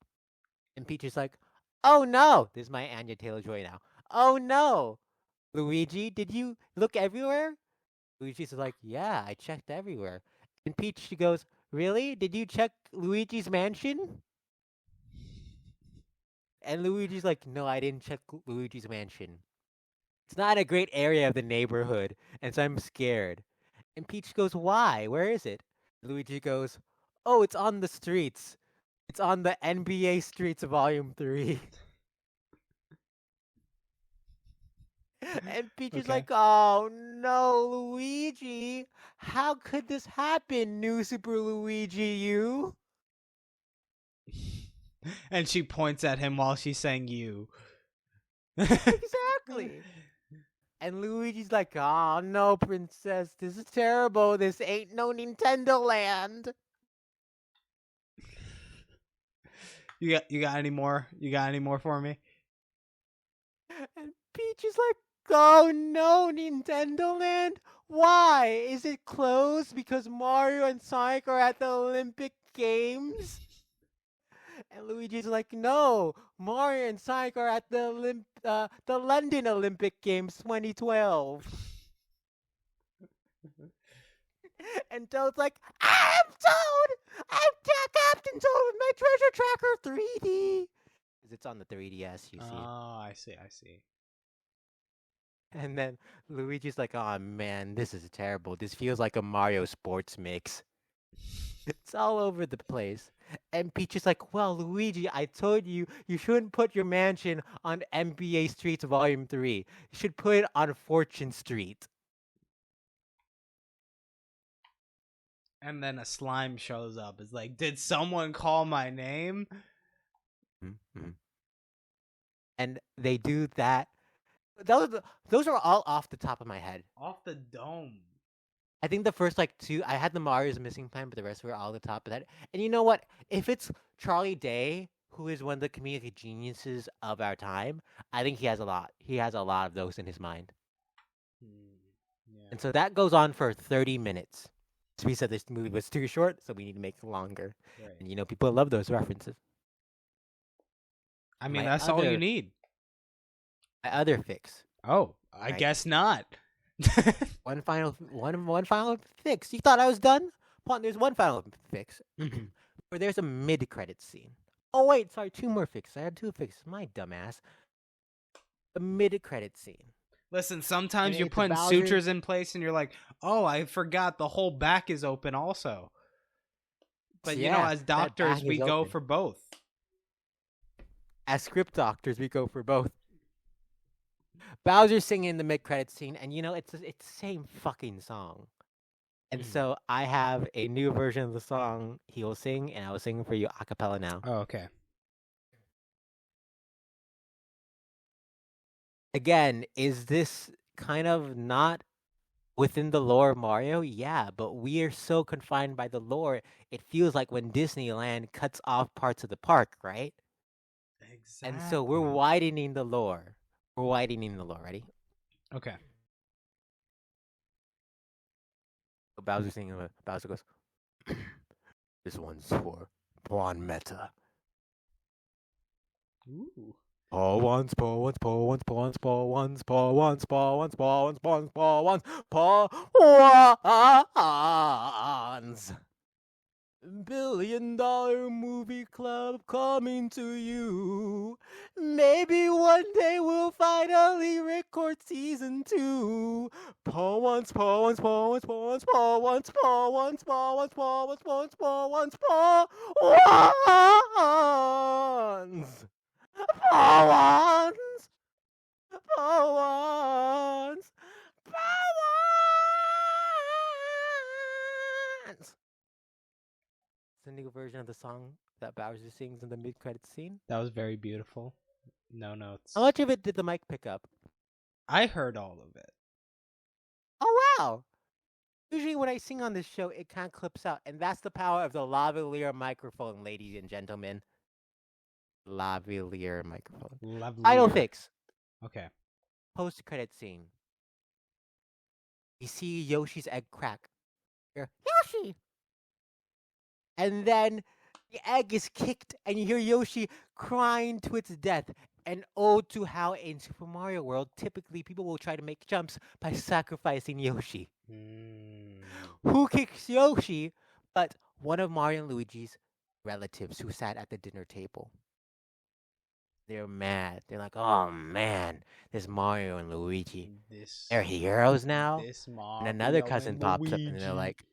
and Peach is like, "Oh no!" This is my Anya Taylor-Joy now. "Oh no, Luigi, did you look everywhere?" Luigi's like, "Yeah, I checked everywhere." And Peach, she goes, "Really? Did you check Luigi's mansion?" And Luigi's like, "No, I didn't check Luigi's mansion. It's not a great area of the neighborhood, and so I'm scared." And Peach goes, "Why? Where is it?" Luigi goes, "Oh, it's on the streets. It's on the NBA Streets Volume 3. And Peach is Okay. like, "Oh no, Luigi! How could this happen, new Super Luigi, you?" And she points at him while she's saying you. Exactly. And Luigi's like, "Oh no, princess, this is terrible. This ain't no Nintendo Land." You got any more? You got any more for me? And Peach is like, "Oh no, Nintendo Land? Why? Is it closed because Mario and Sonic are at the Olympic Games?" And Luigi's like, "No, Mario and Sonic are at the London Olympic Games 2012." And Toad's like, "I'm Toad! Captain Toad with my treasure tracker 3D." Because it's on the 3DS, you see. Oh, I see. I see. And then Luigi's like, "Oh man, this is terrible. This feels like a Mario sports mix." It's all over the place. And Peach is like, "Well, Luigi, I told you you shouldn't put your mansion on NBA Streets Volume 3. You should put it on Fortune Street." And then a slime shows up. It's like, did someone call my name? Mm-hmm. And they do that. Those are all off the top of my head. Off the dome. I think the first like two, I had the Mario's Missing Plan, but the rest were all the top of that. And you know what? If it's Charlie Day, who is one of the comedic geniuses of our time, I think he has a lot. He has a lot of those in his mind. Yeah. And so that goes on for 30 minutes. So we said this movie was too short, so we need to make it longer. Right. And you know, people love those references. I mean, My that's all you other need. my other fix. Oh, I Right. guess not. One final fix. You thought I was done? Well, there's one final fix. Where there's a mid-credit scene. Oh wait, sorry, two more fixes. I had two fixes. My dumbass. The mid-credit scene. Listen, And sometimes you're it's putting Bowser. sutures in place and you're like, oh, I forgot the whole back is open also. But you know, Yeah, as that doctors, back we is go open. for both. As script doctors, we go for both. Bowser's singing in the mid-credit scene, and you know it's the same fucking song. And so I have a new version of the song he will sing, and I will sing for you a cappella now. Oh, okay. Again, is this kind of not within the lore of Mario? Yeah, but we are so confined by the lore, it feels like when Disneyland cuts off parts of the park, right? Exactly. And so we're widening the lore. We're widening the lore. Ready? Okay. So Bowser singing. Bowser goes, "This one's for Pawan Meta. Ooh. Paw ones, paw ones, paw ones, paw ones, paw ones, paw ones, paw ones, paw ones, paw ones, paw ones, paw ones. $1 billion movie club coming to you. Maybe one day we'll finally record season 2. Paul wants, Paul wants, Paul wants, Paul wants, Paul wants, Paul wants, Paul wants, Paul wants, Paul wants, Paul wants, Paul wants, Paul wants, Paul wants, Paul wants. The new version of the song that Bowser sings in the mid-credits scene. That was very beautiful. No notes. How much of it did the mic pick up? I heard all of it. Oh, wow. Usually when I sing on this show, it kind of clips out. And that's the power of the lavalier microphone, ladies and gentlemen. Lavalier microphone. Idle fix. Okay. Post-credit scene. You see Yoshi's egg crack. You're, Yoshi! And then the egg is kicked, and you hear Yoshi crying to its death. An ode to how in Super Mario World, typically people will try to make jumps by sacrificing Yoshi. Who kicks Yoshi but one of Mario and Luigi's relatives who sat at the dinner table? They're mad. They're like, oh man, this Mario and Luigi. They're heroes now? And another cousin pops up and they're like,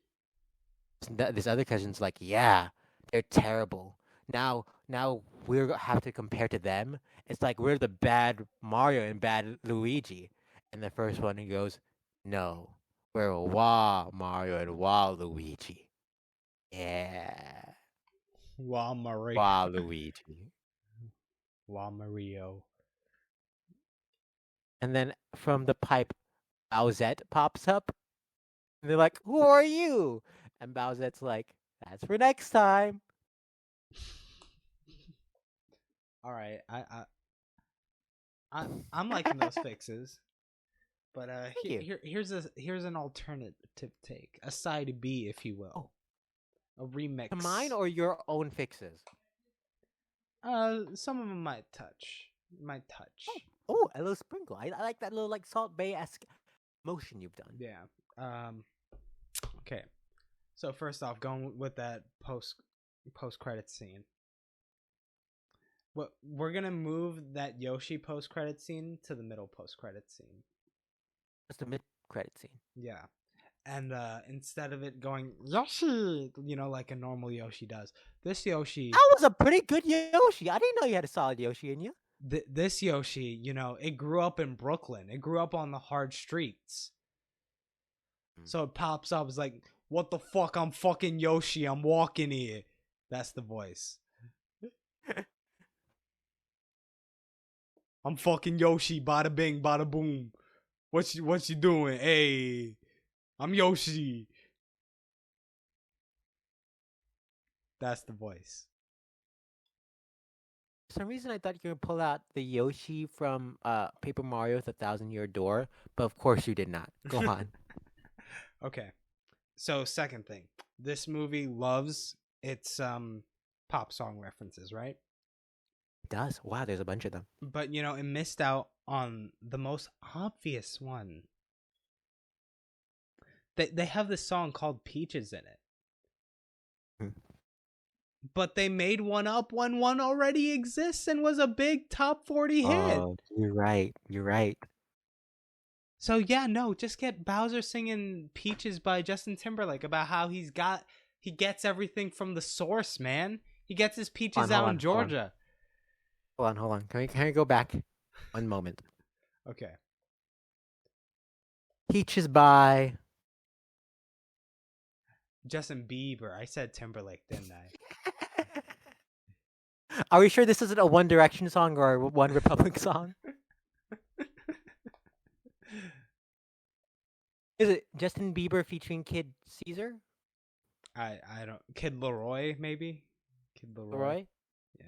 this other cousin's like, yeah, they're terrible. Now we have to compare to them. It's like we're the bad Mario and bad Luigi. And the first one he goes, no, we're wah Mario and wah Luigi. Yeah. Wah Mario. Wah Luigi. Wah Mario. And then from the pipe, Bowsette pops up. And they're like, who are you? And Bowsette's like, that's for next time. All right, I'm liking those fixes, but here's an alternative take, a side B, if you will, a remix. To mine or your own fixes? Some of them might touch. Oh, a little sprinkle. I like that little like Salt Bay-esque motion you've done. Yeah. Okay. So first off, going with that post credit scene. We're gonna move that Yoshi post credit scene to the middle post credit scene. That's the mid credit scene. Yeah. And instead of it going Yoshi, like a normal Yoshi does, this Yoshi. That was a pretty good Yoshi. I didn't know you had a solid Yoshi in you. This Yoshi, it grew up in Brooklyn. It grew up on the hard streets. So it pops up. It's like, what the fuck? I'm fucking Yoshi. I'm walking here. That's the voice. I'm fucking Yoshi. Bada bing, bada boom. What you doing? Hey, I'm Yoshi. That's the voice. For some reason, I thought you were gonna pull out the Yoshi from Paper Mario: The Thousand-Year Door, but of course you did not. Go on. Okay. So second thing, this movie loves its pop song references, right? It does. Wow, there's a bunch of them. But it missed out on the most obvious one. They have this song called Peaches in it. But they made one up when one already exists and was a big top 40 hit. Oh, you're right. So yeah, no, just get Bowser singing Peaches by Justin Timberlake about how he gets everything from the source, man. He gets his peaches out in Georgia. Hold on. Can we go back 1 moment? Okay. Peaches by Justin Bieber. I said Timberlake, didn't I? Are we sure this isn't a One Direction song or a One Republic song? Is it Justin Bieber featuring Kid Caesar? I don't. Kid Leroy, maybe. Kid Leroy? Yeah.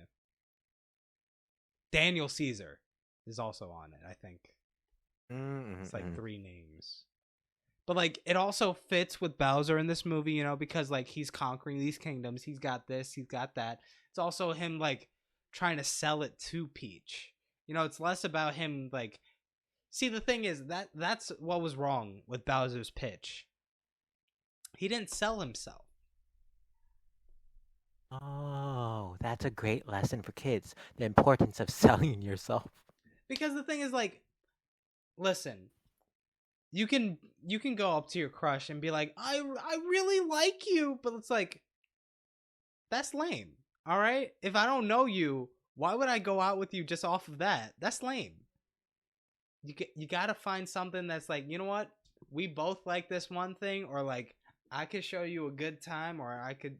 Daniel Caesar is also on it, I think. It's like 3 names. But like it also fits with Bowser in this movie, because like he's conquering these kingdoms. He's got this, he's got that. It's also him like trying to sell it to Peach. It's less about him like. See, the thing is that's what was wrong with Bowser's pitch. He didn't sell himself. Oh, that's a great lesson for kids. The importance of selling yourself. Because the thing is, like, listen, you can you can go up to your crush and be like, I really like you, but it's like, that's lame. All right? If I don't know you, why would I go out with you just off of that? That's lame. You got to find something that's like, you know what? We both like this one thing, or like I could show you a good time, or I could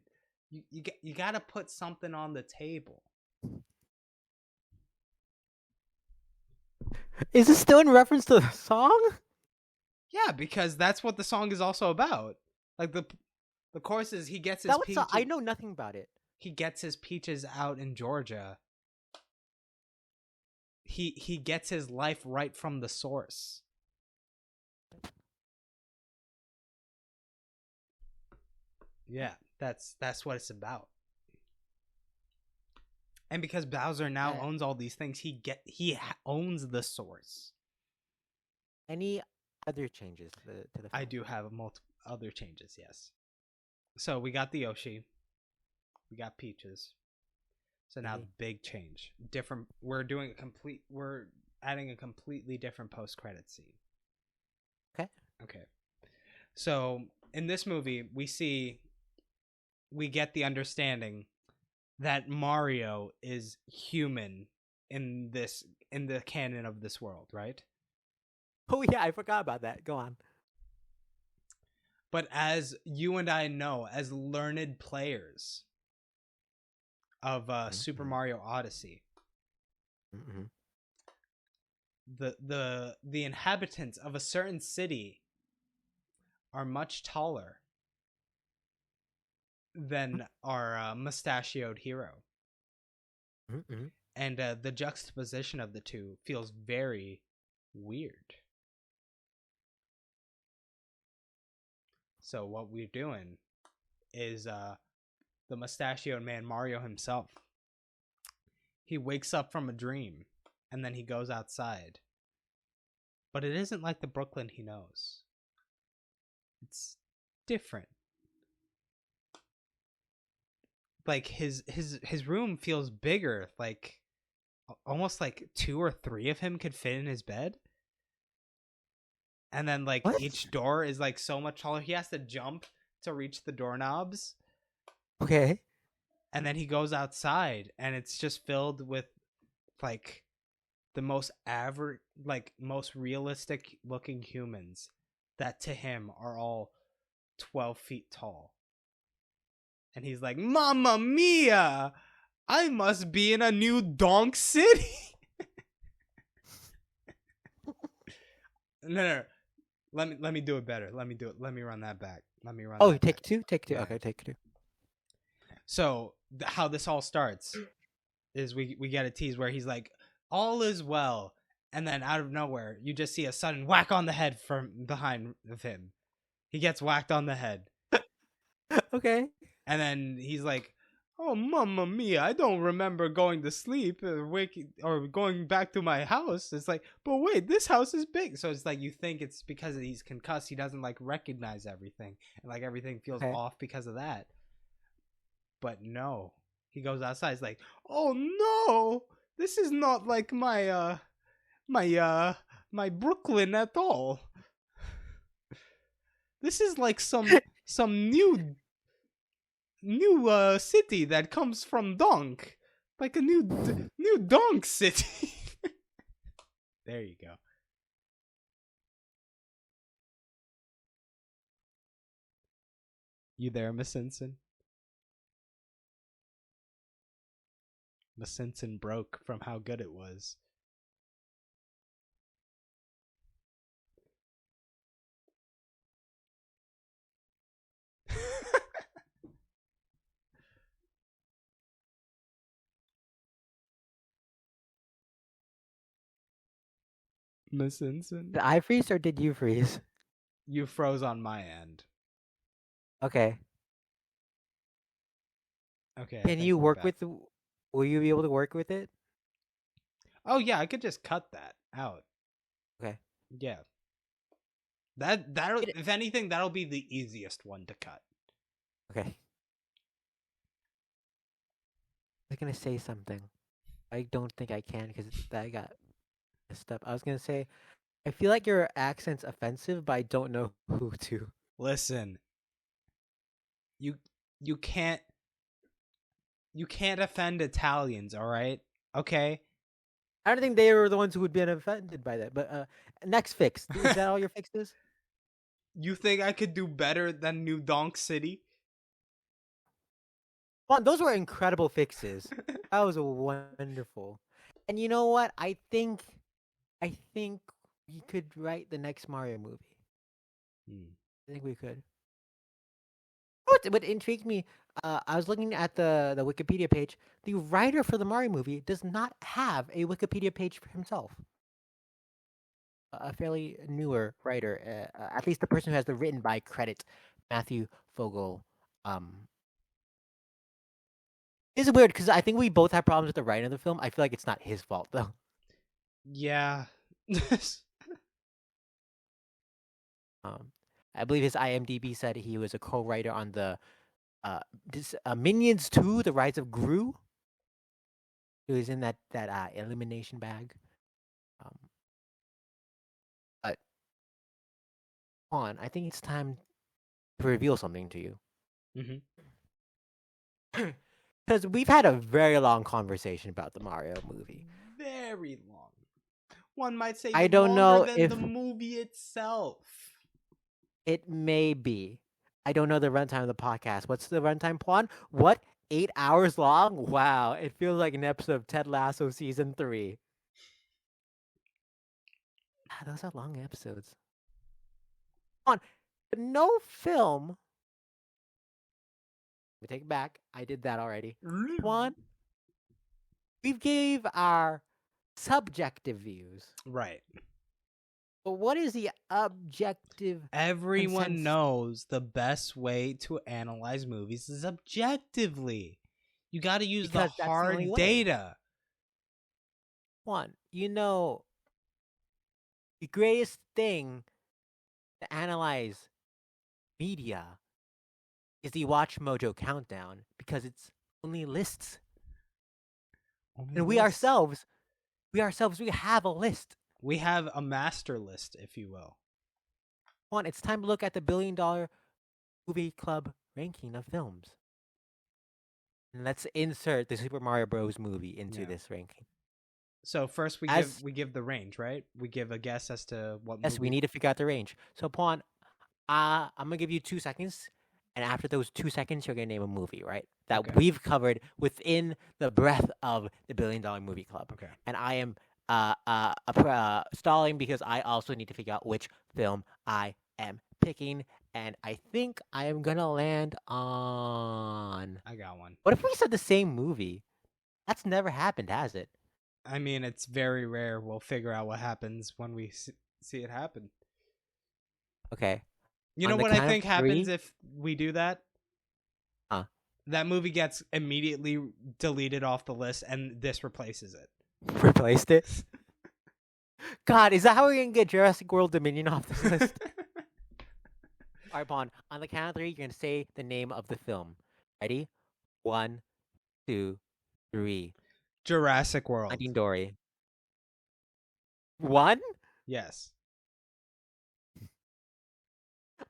you got to put something on the table. Is this still in reference to the song? Yeah, because that's what the song is also about. Like the chorus is That was I know nothing about it. he gets his peaches out in Georgia. He gets his life right from the source. Yeah, that's what it's about. And because Bowser now owns all these things, he owns the source. Any other changes to the film? I do have multiple other changes, yes. So we got the Yoshi, we got Peaches. So now the big change, different. We're adding a completely different post-credit scene. Okay. So in this movie, we get the understanding that Mario is human in the canon of this world, right? Oh yeah, I forgot about that. Go on. But as you and I know, as learned players of Super Mario Odyssey, the inhabitants of a certain city are much taller than our mustachioed hero. And the juxtaposition of the two feels very weird. So what we're doing is the mustachioed man, Mario himself. He wakes up from a dream, and then he goes outside. But it isn't like the Brooklyn he knows. It's different. Like his room feels bigger, like almost like 2 or 3 of him could fit in his bed. And then like each door is like so much taller. He has to jump to reach the doorknobs. Okay. And then he goes outside and it's just filled with like the most average, like most realistic looking humans that to him are all 12 feet tall. And he's like, Mamma mia! I must be in a new donk city. No. Let me do it better. Let me run that back. Take two? Take two. Yeah. Okay, take two. So how this all starts is we get a tease where he's like, all is well. And then out of nowhere, you just see a sudden whack on the head from behind of him. He gets whacked on the head. Okay. And then he's like, oh, mamma mia, I don't remember going to sleep or going back to my house. It's like, but wait, this house is big. So it's like you think it's because he's concussed. He doesn't like recognize everything. And like everything feels off because of that. But no. He goes outside. He's like, oh no, this is not like my Brooklyn at all. This is like some new city that comes from Donk, like a new Donk city. There you go. You there, Miss Simpson? Miss Simpson broke from how good it was. Miss Simpson? Did I freeze or did you freeze? You froze on my end. Okay. Okay. Can you work with will you be able to work with it? Oh yeah, I could just cut that out. Okay. Yeah. That'll if anything, that'll be the easiest one to cut. Okay. was gonna say something. I don't think I can because I got messed up. I was gonna say I feel like your accent's offensive, but I don't know who to. Listen, you you can't offend Italians, all right? Okay? I don't think they were the ones who would be offended by that. But next fix. Is that all your fixes? You think I could do better than New Donk City? Well, those were incredible fixes. That was wonderful. And you know what? I think we could write the next Mario movie. Hmm. I think we could. What intrigued me, I was looking at the Wikipedia page. The writer for the Mario movie does not have a Wikipedia page for himself. A fairly newer writer, at least the person who has the written by credit, Matthew Fogel. Um, it's weird because I think we both have problems with the writing of the film. I feel like it's not his fault though. Yeah. Um, I believe his IMDb said he was a co-writer on the Minions 2: The Rise of Gru. He was in that elimination bag. Um, but on, I think it's time to reveal something to you. hmm Because we've had a very long conversation about the Mario movie. Very long. One might say I don't longer know than if the movie itself. it may be. I don't know the runtime of the podcast. What's the runtime, Pawn? What? 8 hours long? Wow. It feels like an episode of Ted Lasso season 3. Ah, those are long episodes. On no film. We take it back. I did that already. One, we gave our subjective views. Right. But what is the objective Everyone consensus? knows the best way to analyze movies is objectively. You got to use the Because that's the only hard way. data. One, the greatest thing to analyze media is the Watch Mojo countdown because it's only lists. Only And lists. we have a list. We have a master list, if you will. One, it's time to look at the $1 billion movie club ranking of films. And let's insert the Super Mario Bros. Movie into Yeah. this ranking. So first we As give the range, right? We give a guess as to what yes, we movie. need to figure out the range. So Pawn, I'm gonna give you 2 seconds, and after those 2 seconds, you're gonna name a movie, right? That Okay. we've covered within the breadth of the $1 billion movie club. Okay. And I am stalling because I also need to figure out which film I am picking, and I think I am gonna land on. I got one. What if we said the same movie? That's never happened, has it? I mean, it's very rare. We'll figure out what happens when we see it happen. Okay. You On know the what I count of think happens three. if we do that? Huh. That movie gets immediately deleted off the list and this replaces it. Replaced it. God, is that how we're gonna get Jurassic World Dominion off the list? All right, Pawn. On the count of three, you're gonna say the name of the film. Ready? 1, 2, 3. Jurassic World. Finding Dory. 1? Yes.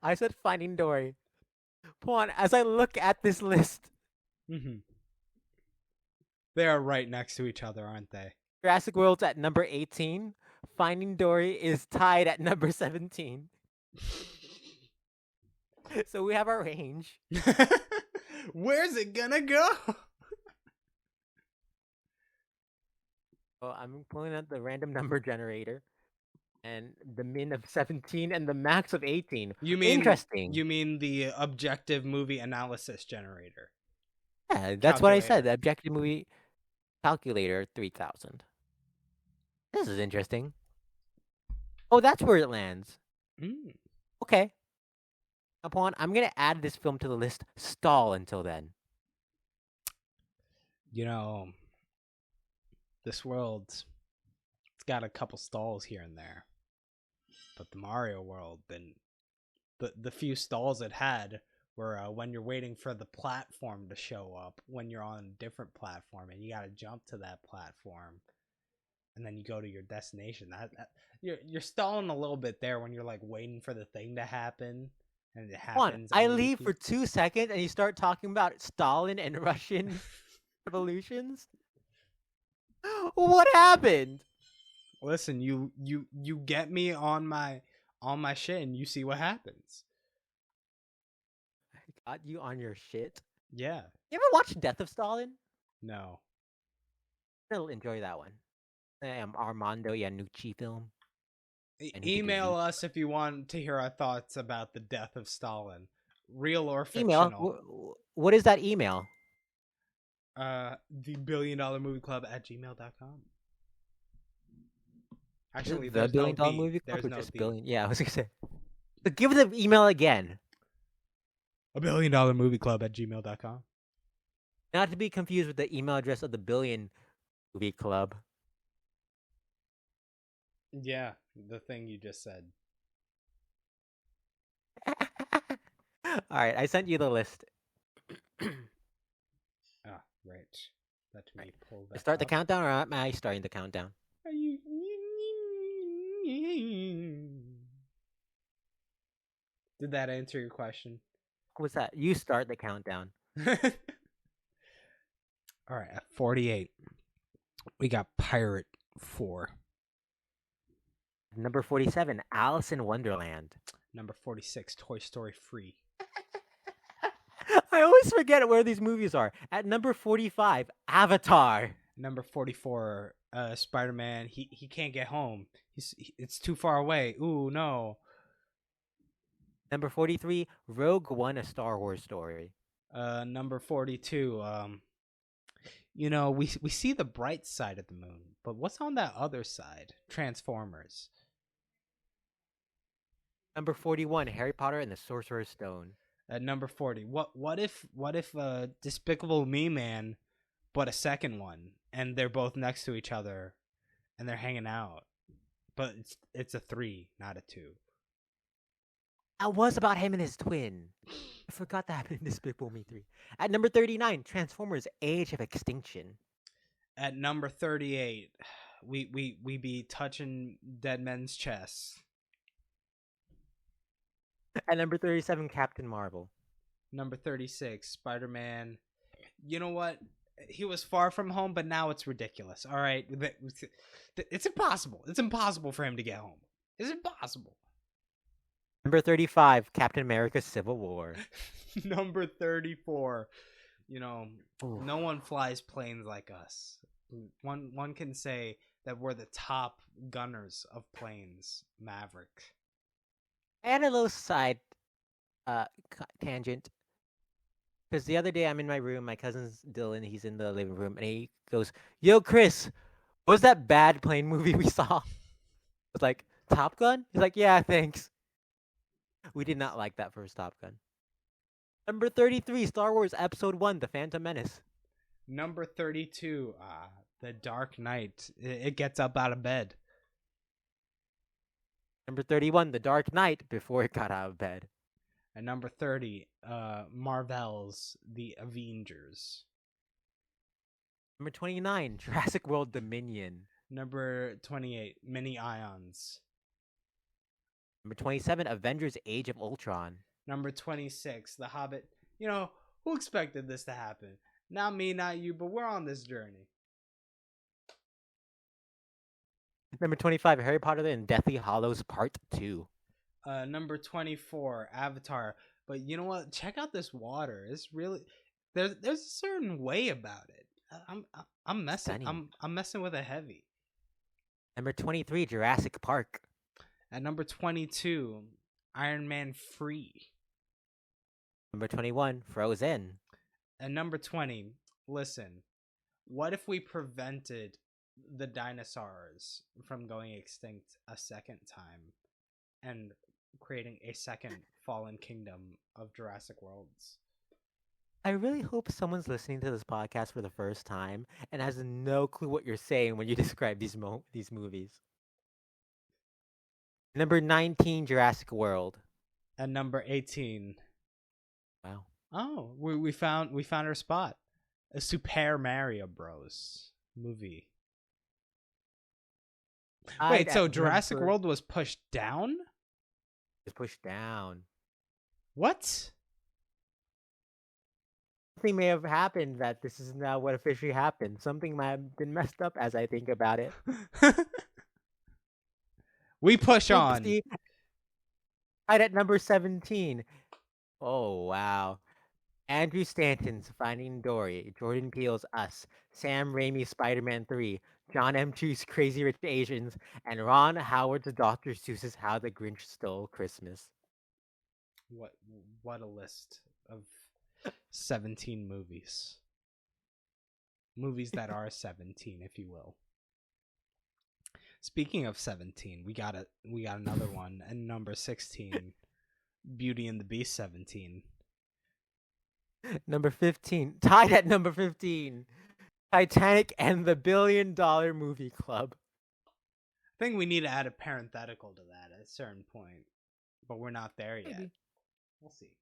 I said Finding Dory. Pawn, as I look at this list, Mm-hmm. They are right next to each other, aren't they? Jurassic World's at number 18. Finding Dory is tied at number 17. So we have our range. Where's it gonna go? So I'm pulling out the random number generator. And the min of 17 and the max of 18. Interesting. You mean the objective movie analysis generator? Yeah, that's what I said. Calculator. The objective movie calculator 3000. This is interesting. Oh, that's where it lands. Mm. Okay. Upon, I'm gonna add this film to the list. Stall until then. You know, this world's it's got a couple stalls here and there, but the Mario world, then the few stalls it had where when you're waiting for the platform to show up, when you're on a different platform and you got to jump to that platform, and then you go to your destination. You're stalling a little bit there when you're like waiting for the thing to happen, and it happens. I leave for 2 seconds, and you start talking about Stalin and Russian revolutions. What happened? Listen, you get me on my shit, and you see what happens. I got you on your shit. Yeah. You ever watch Death of Stalin? No. I'll enjoy that one. Armando Iannucci film. Email us if you want to hear our thoughts about the death of Stalin, real or email. fictional. What is that email? The $1,000,000,000club@gmail.com. Actually, the there's $1 billion no B. movie club There's or no just B. billion? Yeah, I was gonna say. But give the email again. $1,000,000,000movie club@gmail.com. Not to be confused with the email address of the Billion Movie Club. Yeah, the thing you just said. All right, I sent you the list. Ah, right. Let me pull that. Start the countdown, or am I starting the countdown? Are you? Did that answer your question? What's that? You start the countdown. All right, at 48, we got Pirate 4. Number 47, Alice in Wonderland. Number 46, Toy Story 3. I always forget where these movies are. At number 45, Avatar. Number 44, Spider-Man. He can't get home. It's too far away. Ooh, no. Number 43, Rogue One: A Star Wars Story. Number 42, we see the bright side of the moon, but what's on that other side? Transformers. Number 41, Harry Potter and the Sorcerer's Stone. At number 40, what if Despicable Me Man, but a second one, and they're both next to each other, and they're hanging out, but it's a 3, not a 2. That was about him and his twin. I forgot that happened in Despicable Me 3. At number 39, Transformers: Age of Extinction. At number 38, we be touching dead men's chests. At number 37, Captain Marvel. Number 36, Spider-Man. You know what? He was far from home, but now it's ridiculous. All right, it's impossible. It's impossible for him to get home. It's impossible. Number 35, Captain America: Civil War. Number 34, no one flies planes like us. One can say that we're the top gunners of planes, Maverick. I had a little side tangent. Because the other day I'm in my room, my cousin's Dylan, he's in the living room, and he goes, "Yo, Chris, what was that bad plane movie we saw?" I was like, "Top Gun?" He's like, "Yeah, thanks." We did not like that first Top Gun. Number 33, Star Wars Episode 1, The Phantom Menace. Number 32, The Dark Knight. It gets up out of bed. Number 31, The Dark Knight, before it got out of bed. And number 30, Marvel's The Avengers. Number 29, Jurassic World Dominion. Number 28, Mini Ions. Number 27, Avengers: Age of Ultron. Number 26, The Hobbit. Who expected this to happen? Not me, not you, but we're on this journey. Number 25, Harry Potter and Deathly Hallows Part 2. Number 24, Avatar. But you know what? Check out this water. It's really there's a certain way about it. I'm messing. I'm messing with a heavy. Number 23, Jurassic Park. At number 22, Iron Man Free. Number 21, Frozen. At number 20, listen, what if we prevented the dinosaurs from going extinct a second time and creating a second fallen kingdom of Jurassic Worlds? I really hope someone's listening to this podcast for the first time and has no clue what you're saying when you describe these movies. Number 19, Jurassic World. At number 18, Wow. Oh, we found our spot. A Super Mario Bros. Movie. Tied Wait, so at Jurassic number World was pushed down? is pushed down. What? Something may have happened that this is now what officially happened. Something might have been messed up as I think about it. We push on. Oopsie. Tied at number 17. Oh, wow. Andrew Stanton's Finding Dory, Jordan Peele's Us, Sam Raimi's Spider-Man 3, John M. Chu's Crazy Rich Asians, and Ron Howard's Dr. Seuss's How the Grinch Stole Christmas. What a list of 17 movies. Movies that are 17, if you will. Speaking of 17, we got another one, and number 16, Beauty and the Beast 17. Number 15, tied at number 15, Titanic and the $1 Billion Movie Club. I think we need to add a parenthetical to that at a certain point, but we're not there yet. Maybe. We'll see.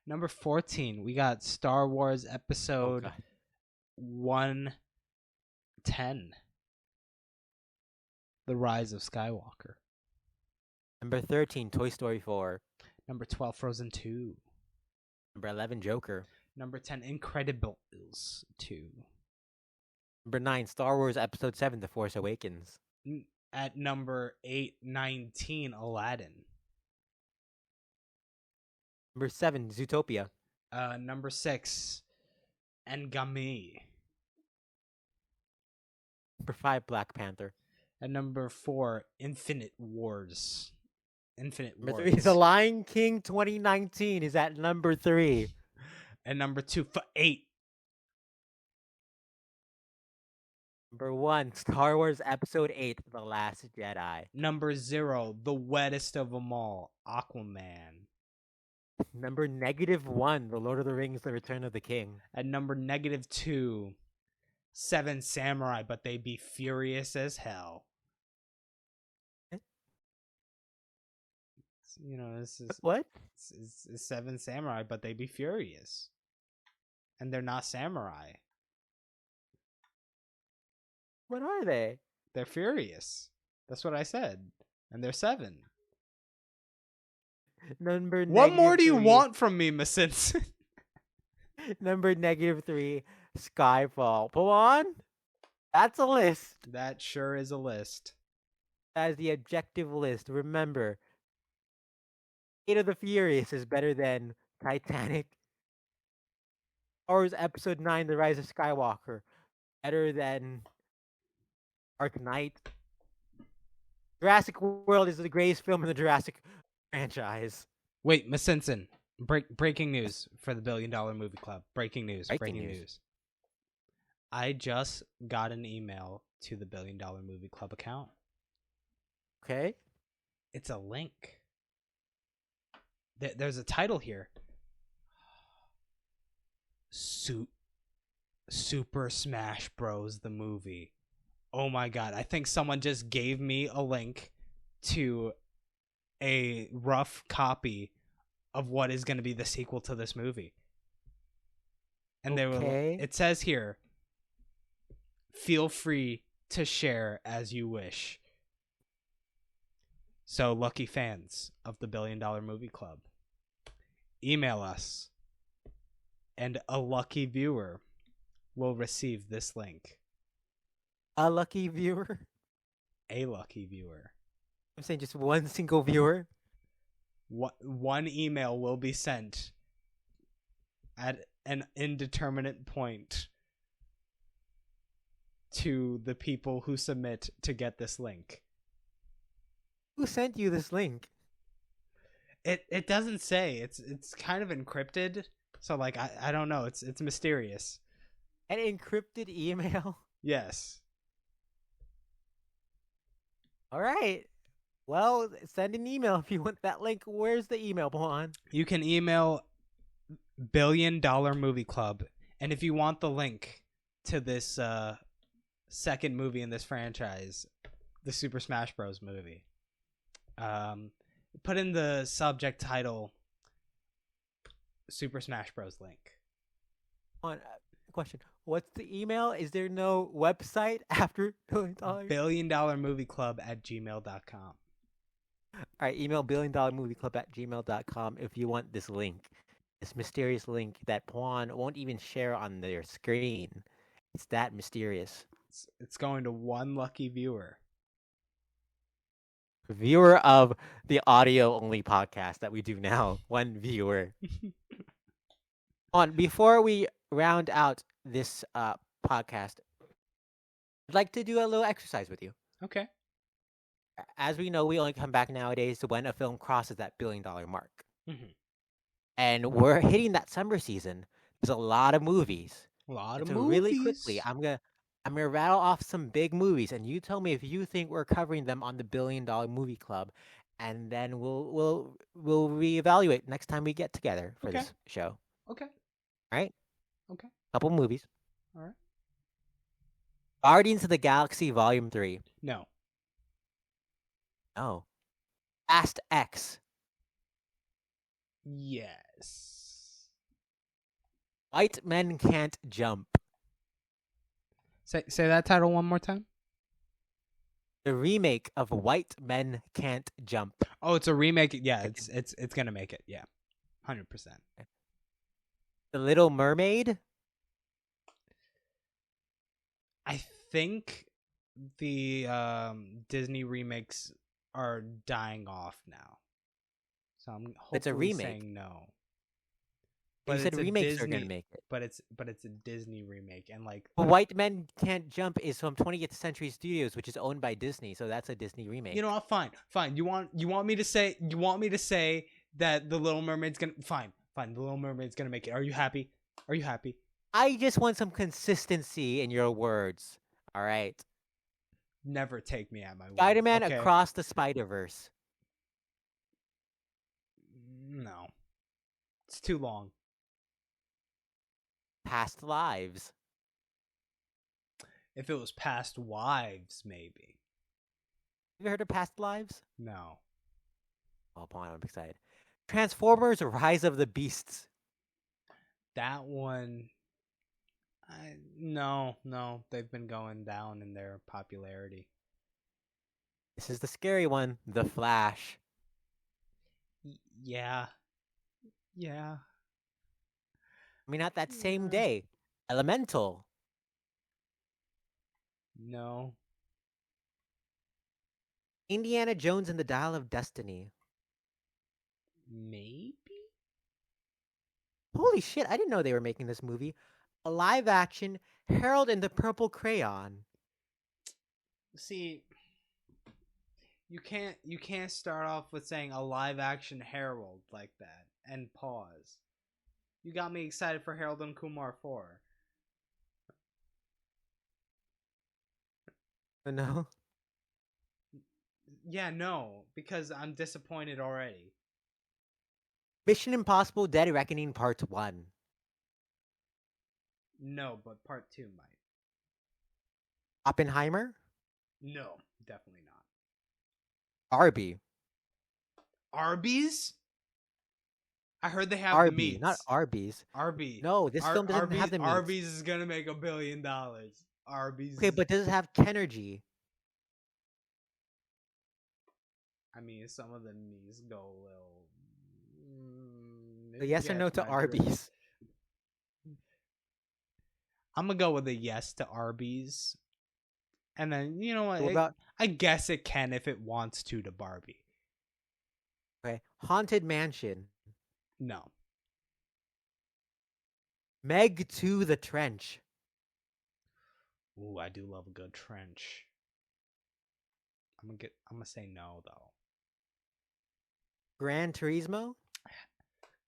Number 14, we got Star Wars Episode 110, The Rise of Skywalker. Number 13, Toy Story 4. Number 12, Frozen 2. Number 11, Joker. Number 10, Incredibles 2. Number 9, Star Wars Episode 7, The Force Awakens. At number 8, 19, Aladdin. Number 7, Zootopia. Number 6, Engami. Number 5, Black Panther. At number 4, Infinite Wars. Number 3, The Lion King 2019 is at number 3. And number 2, for 8. Number 1, Star Wars Episode 8, The Last Jedi. Number 0, the wettest of them all, Aquaman. Number -1, The Lord of the Rings, The Return of the King. At number -2, 7 Samurai, but they be furious as hell. You know, this is what? It's 7 Samurai, but they be furious, and they're not samurai. What are they? They're furious. That's what I said, and they're 7. Number What more do you 3. want from me, Miss Simpson? Number -3, Skyfall. Pawan, that's a list. That sure is a list. That is the objective list. Remember, Fate of the Furious is better than Titanic. Star Wars Episode 9, The Rise of Skywalker, better than Dark Knight. Jurassic World is the greatest film in the Jurassic franchise. Wait, Miss Simpson. Breaking news for the $1 Billion Movie Club. Breaking news. I just got an email to the $1 Billion Movie Club account. Okay. It's a link. There's a title here. Super Smash Bros. The movie. Oh my god. I think someone just gave me a link to a rough copy of what is going to be the sequel to this movie. And it says here, feel free to share as you wish. So, lucky fans of the $1 Billion Movie Club, email us, and a lucky viewer will receive this link. A lucky viewer? A lucky viewer. I'm saying just one single viewer? One email will be sent at an indeterminate point to the people who submit to get this link. Who sent you this link? It doesn't say. It's kind of encrypted, so like I don't know. It's mysterious. An encrypted email? Yes. All right. Well, send an email if you want that link. Where's the email, Pawan? You can email $1 Billion Movie Club, and if you want the link to this second movie in this franchise, the Super Smash Bros. Movie, put in the subject title Super Smash Bros. Link. On question. What's the email? Is there no website after $1 billion? $1,000,000movieclub@gmail.com. All right, email $1,000,000movieclub@gmail.com if you want this link. This mysterious link that Pawan won't even share on their screen. It's that mysterious. It's going to one lucky viewer. Viewer of the audio only podcast that we do now. One viewer. Before we round out this podcast, I'd like to do a little exercise with you. Okay. As we know, we only come back nowadays to when a film crosses that $1 billion mark. Mm-hmm. And we're hitting that summer season. There's a lot of movies. A lot of So movies. really quickly, I'm gonna rattle off some big movies, and you tell me if you think we're covering them on the $1 billion movie club, and then we'll reevaluate next time we get together for this show. Okay. All right. Okay. Couple movies. All right. Guardians of the Galaxy Volume 3. No. Oh. Fast X. Yes. White Men Can't Jump. Say that title one more time. The remake of White Men Can't Jump. Oh, it's a remake. Yeah, it's gonna make it. Yeah, 100%. The Little Mermaid. I think the Disney remakes are dying off now, so I'm It's a hopefully remake. saying no. You said it's a remakes are Disney- gonna make it. But it's a Disney remake, and like But White Men Can't Jump is from 20th Century Studios, which is owned by Disney, so that's a Disney remake. you know what? Fine. You want me to say that the Little Mermaid's gonna fine. The Little Mermaid's gonna make it. Are you happy? I just want some consistency in your words. All right. Never take me at my word. Spider-Man okay? Across the Spider-Verse. No, it's too long. Past Lives. If it was Past Wives, maybe. Have you heard of Past Lives? No. Oh, boy, I'm excited. Transformers Rise of the Beasts. That one, no, they've been going down in their popularity. This is the scary one. The Flash. Yeah. I mean, not that same Yeah. day. Elemental. No. Indiana Jones and the Dial of Destiny. Maybe? Holy shit, I didn't know they were making this movie. A live action Harold and the Purple Crayon. See, you can't start off with saying a live action Harold like that and pause. You got me excited for Harold and Kumar 4. No. Yeah, no, because I'm disappointed already. Mission Impossible Dead Reckoning Part 1. No, but part 2 might. Oppenheimer. No, definitely not. Arby. Arby's? I heard they have the Arby, meats. not Arby's. Arby. No, this film doesn't Arby's, have the meats. Arby's is gonna make $1 billion. Arby's. Okay, but does it have Kenergy? I mean, some of the meats go a little. A yes or no to Arby's? I'm gonna go with a yes to Arby's, and then you know what? What about I guess it can if it wants to Barbie. okay, Haunted Mansion? No. Meg 2 The Trench. Ooh, I do love a good trench. I'm gonna say no though. Gran Turismo?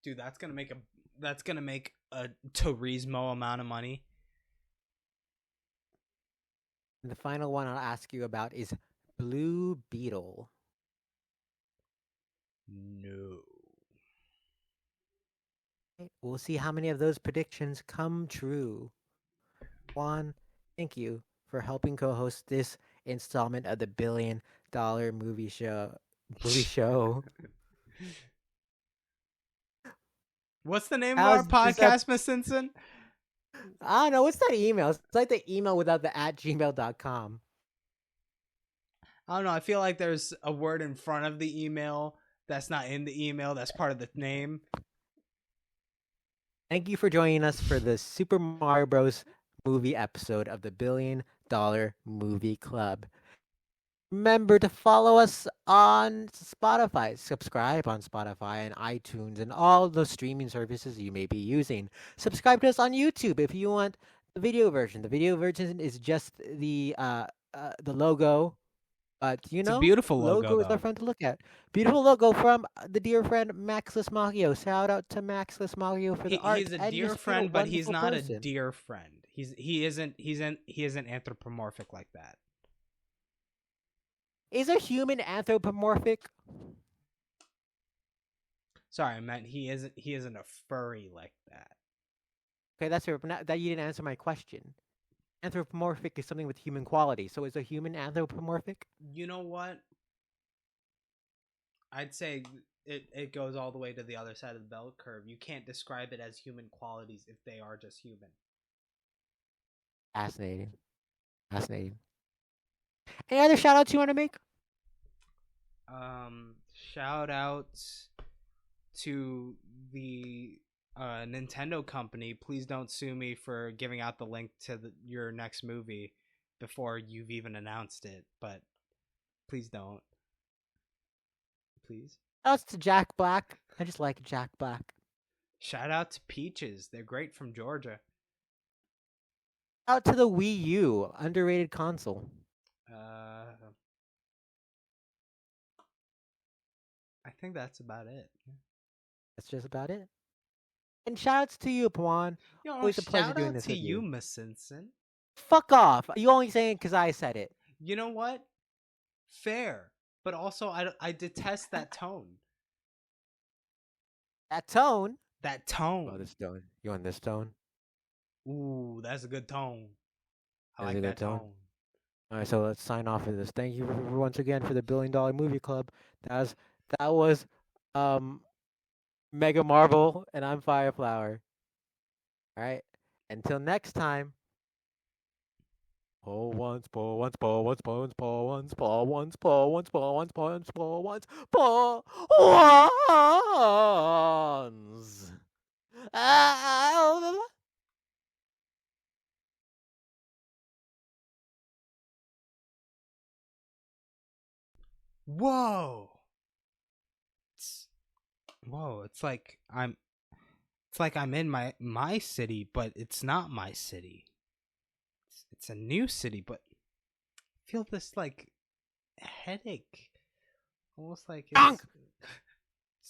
Dude, that's gonna make a Turismo amount of money. And the final one I'll ask you about is Blue Beetle. No. We'll see how many of those predictions come true. Juan, thank you for helping co-host this installment of the $1 billion movie show. What's the name of our How's this podcast, Miss Simpson? I don't know. What's that email? It's like the email without the @gmail.com. I don't know. I feel like there's a word in front of the email that's not in the email. That's part of the name. Thank you for joining us for the Super Mario Bros. Movie episode of the $1 Billion Movie Club. Remember to follow us on Spotify. Subscribe on Spotify and iTunes and all the streaming services you may be using. Subscribe to us on YouTube if you want the video version. The video version is just the logo. But It's a beautiful logo, is though. our fun to look at. Beautiful logo from the dear friend Max Lismagio. Shout out to Max Lismagio for the art. He's a and dear just friend, but he's wonderful not person. a dear friend. He isn't anthropomorphic like that. Is a human anthropomorphic? Sorry, I meant he isn't a furry like that. Okay, that's fair. But that you didn't answer my question. Anthropomorphic is something with human quality. So is a human anthropomorphic? You know what? I'd say it goes all the way to the other side of the bell curve. You can't describe it as human qualities if they are just human. Fascinating. Fascinating. Any other shout outs you want to make? Shout outs to the Nintendo company. Please don't sue me for giving out the link to your next movie before you've even announced it, but please don't. Please. Shout outs to Jack Black. I just like Jack Black. Shout out to Peaches. They're great from Georgia. Shout out to the Wii U, underrated console. I think that's about it. That's just about it. And shout outs to you, Pawan. Yo, Always a pleasure shout doing out this to with you, you. Miss Simpson. Fuck off. You only saying because I said it. You know what? Fair, but also I detest that tone. That tone. That tone. Oh, this tone. You want this tone? Ooh, that's a good tone. I That's like a good that tone. All right, so let's sign off of this. Thank you once again for the $1 Billion Movie Club. That was Mega Marvel, and I'm Fireflower. All right. Until next time. Pull once, pull once, pull once, pull once, pull once, pull once, pull once, pull once, pull once, pull once, pull once. Whoa. It's like I'm in my city, but it's not my city. It's a new city, but I feel this like headache. Almost like it's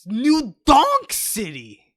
New Donk City.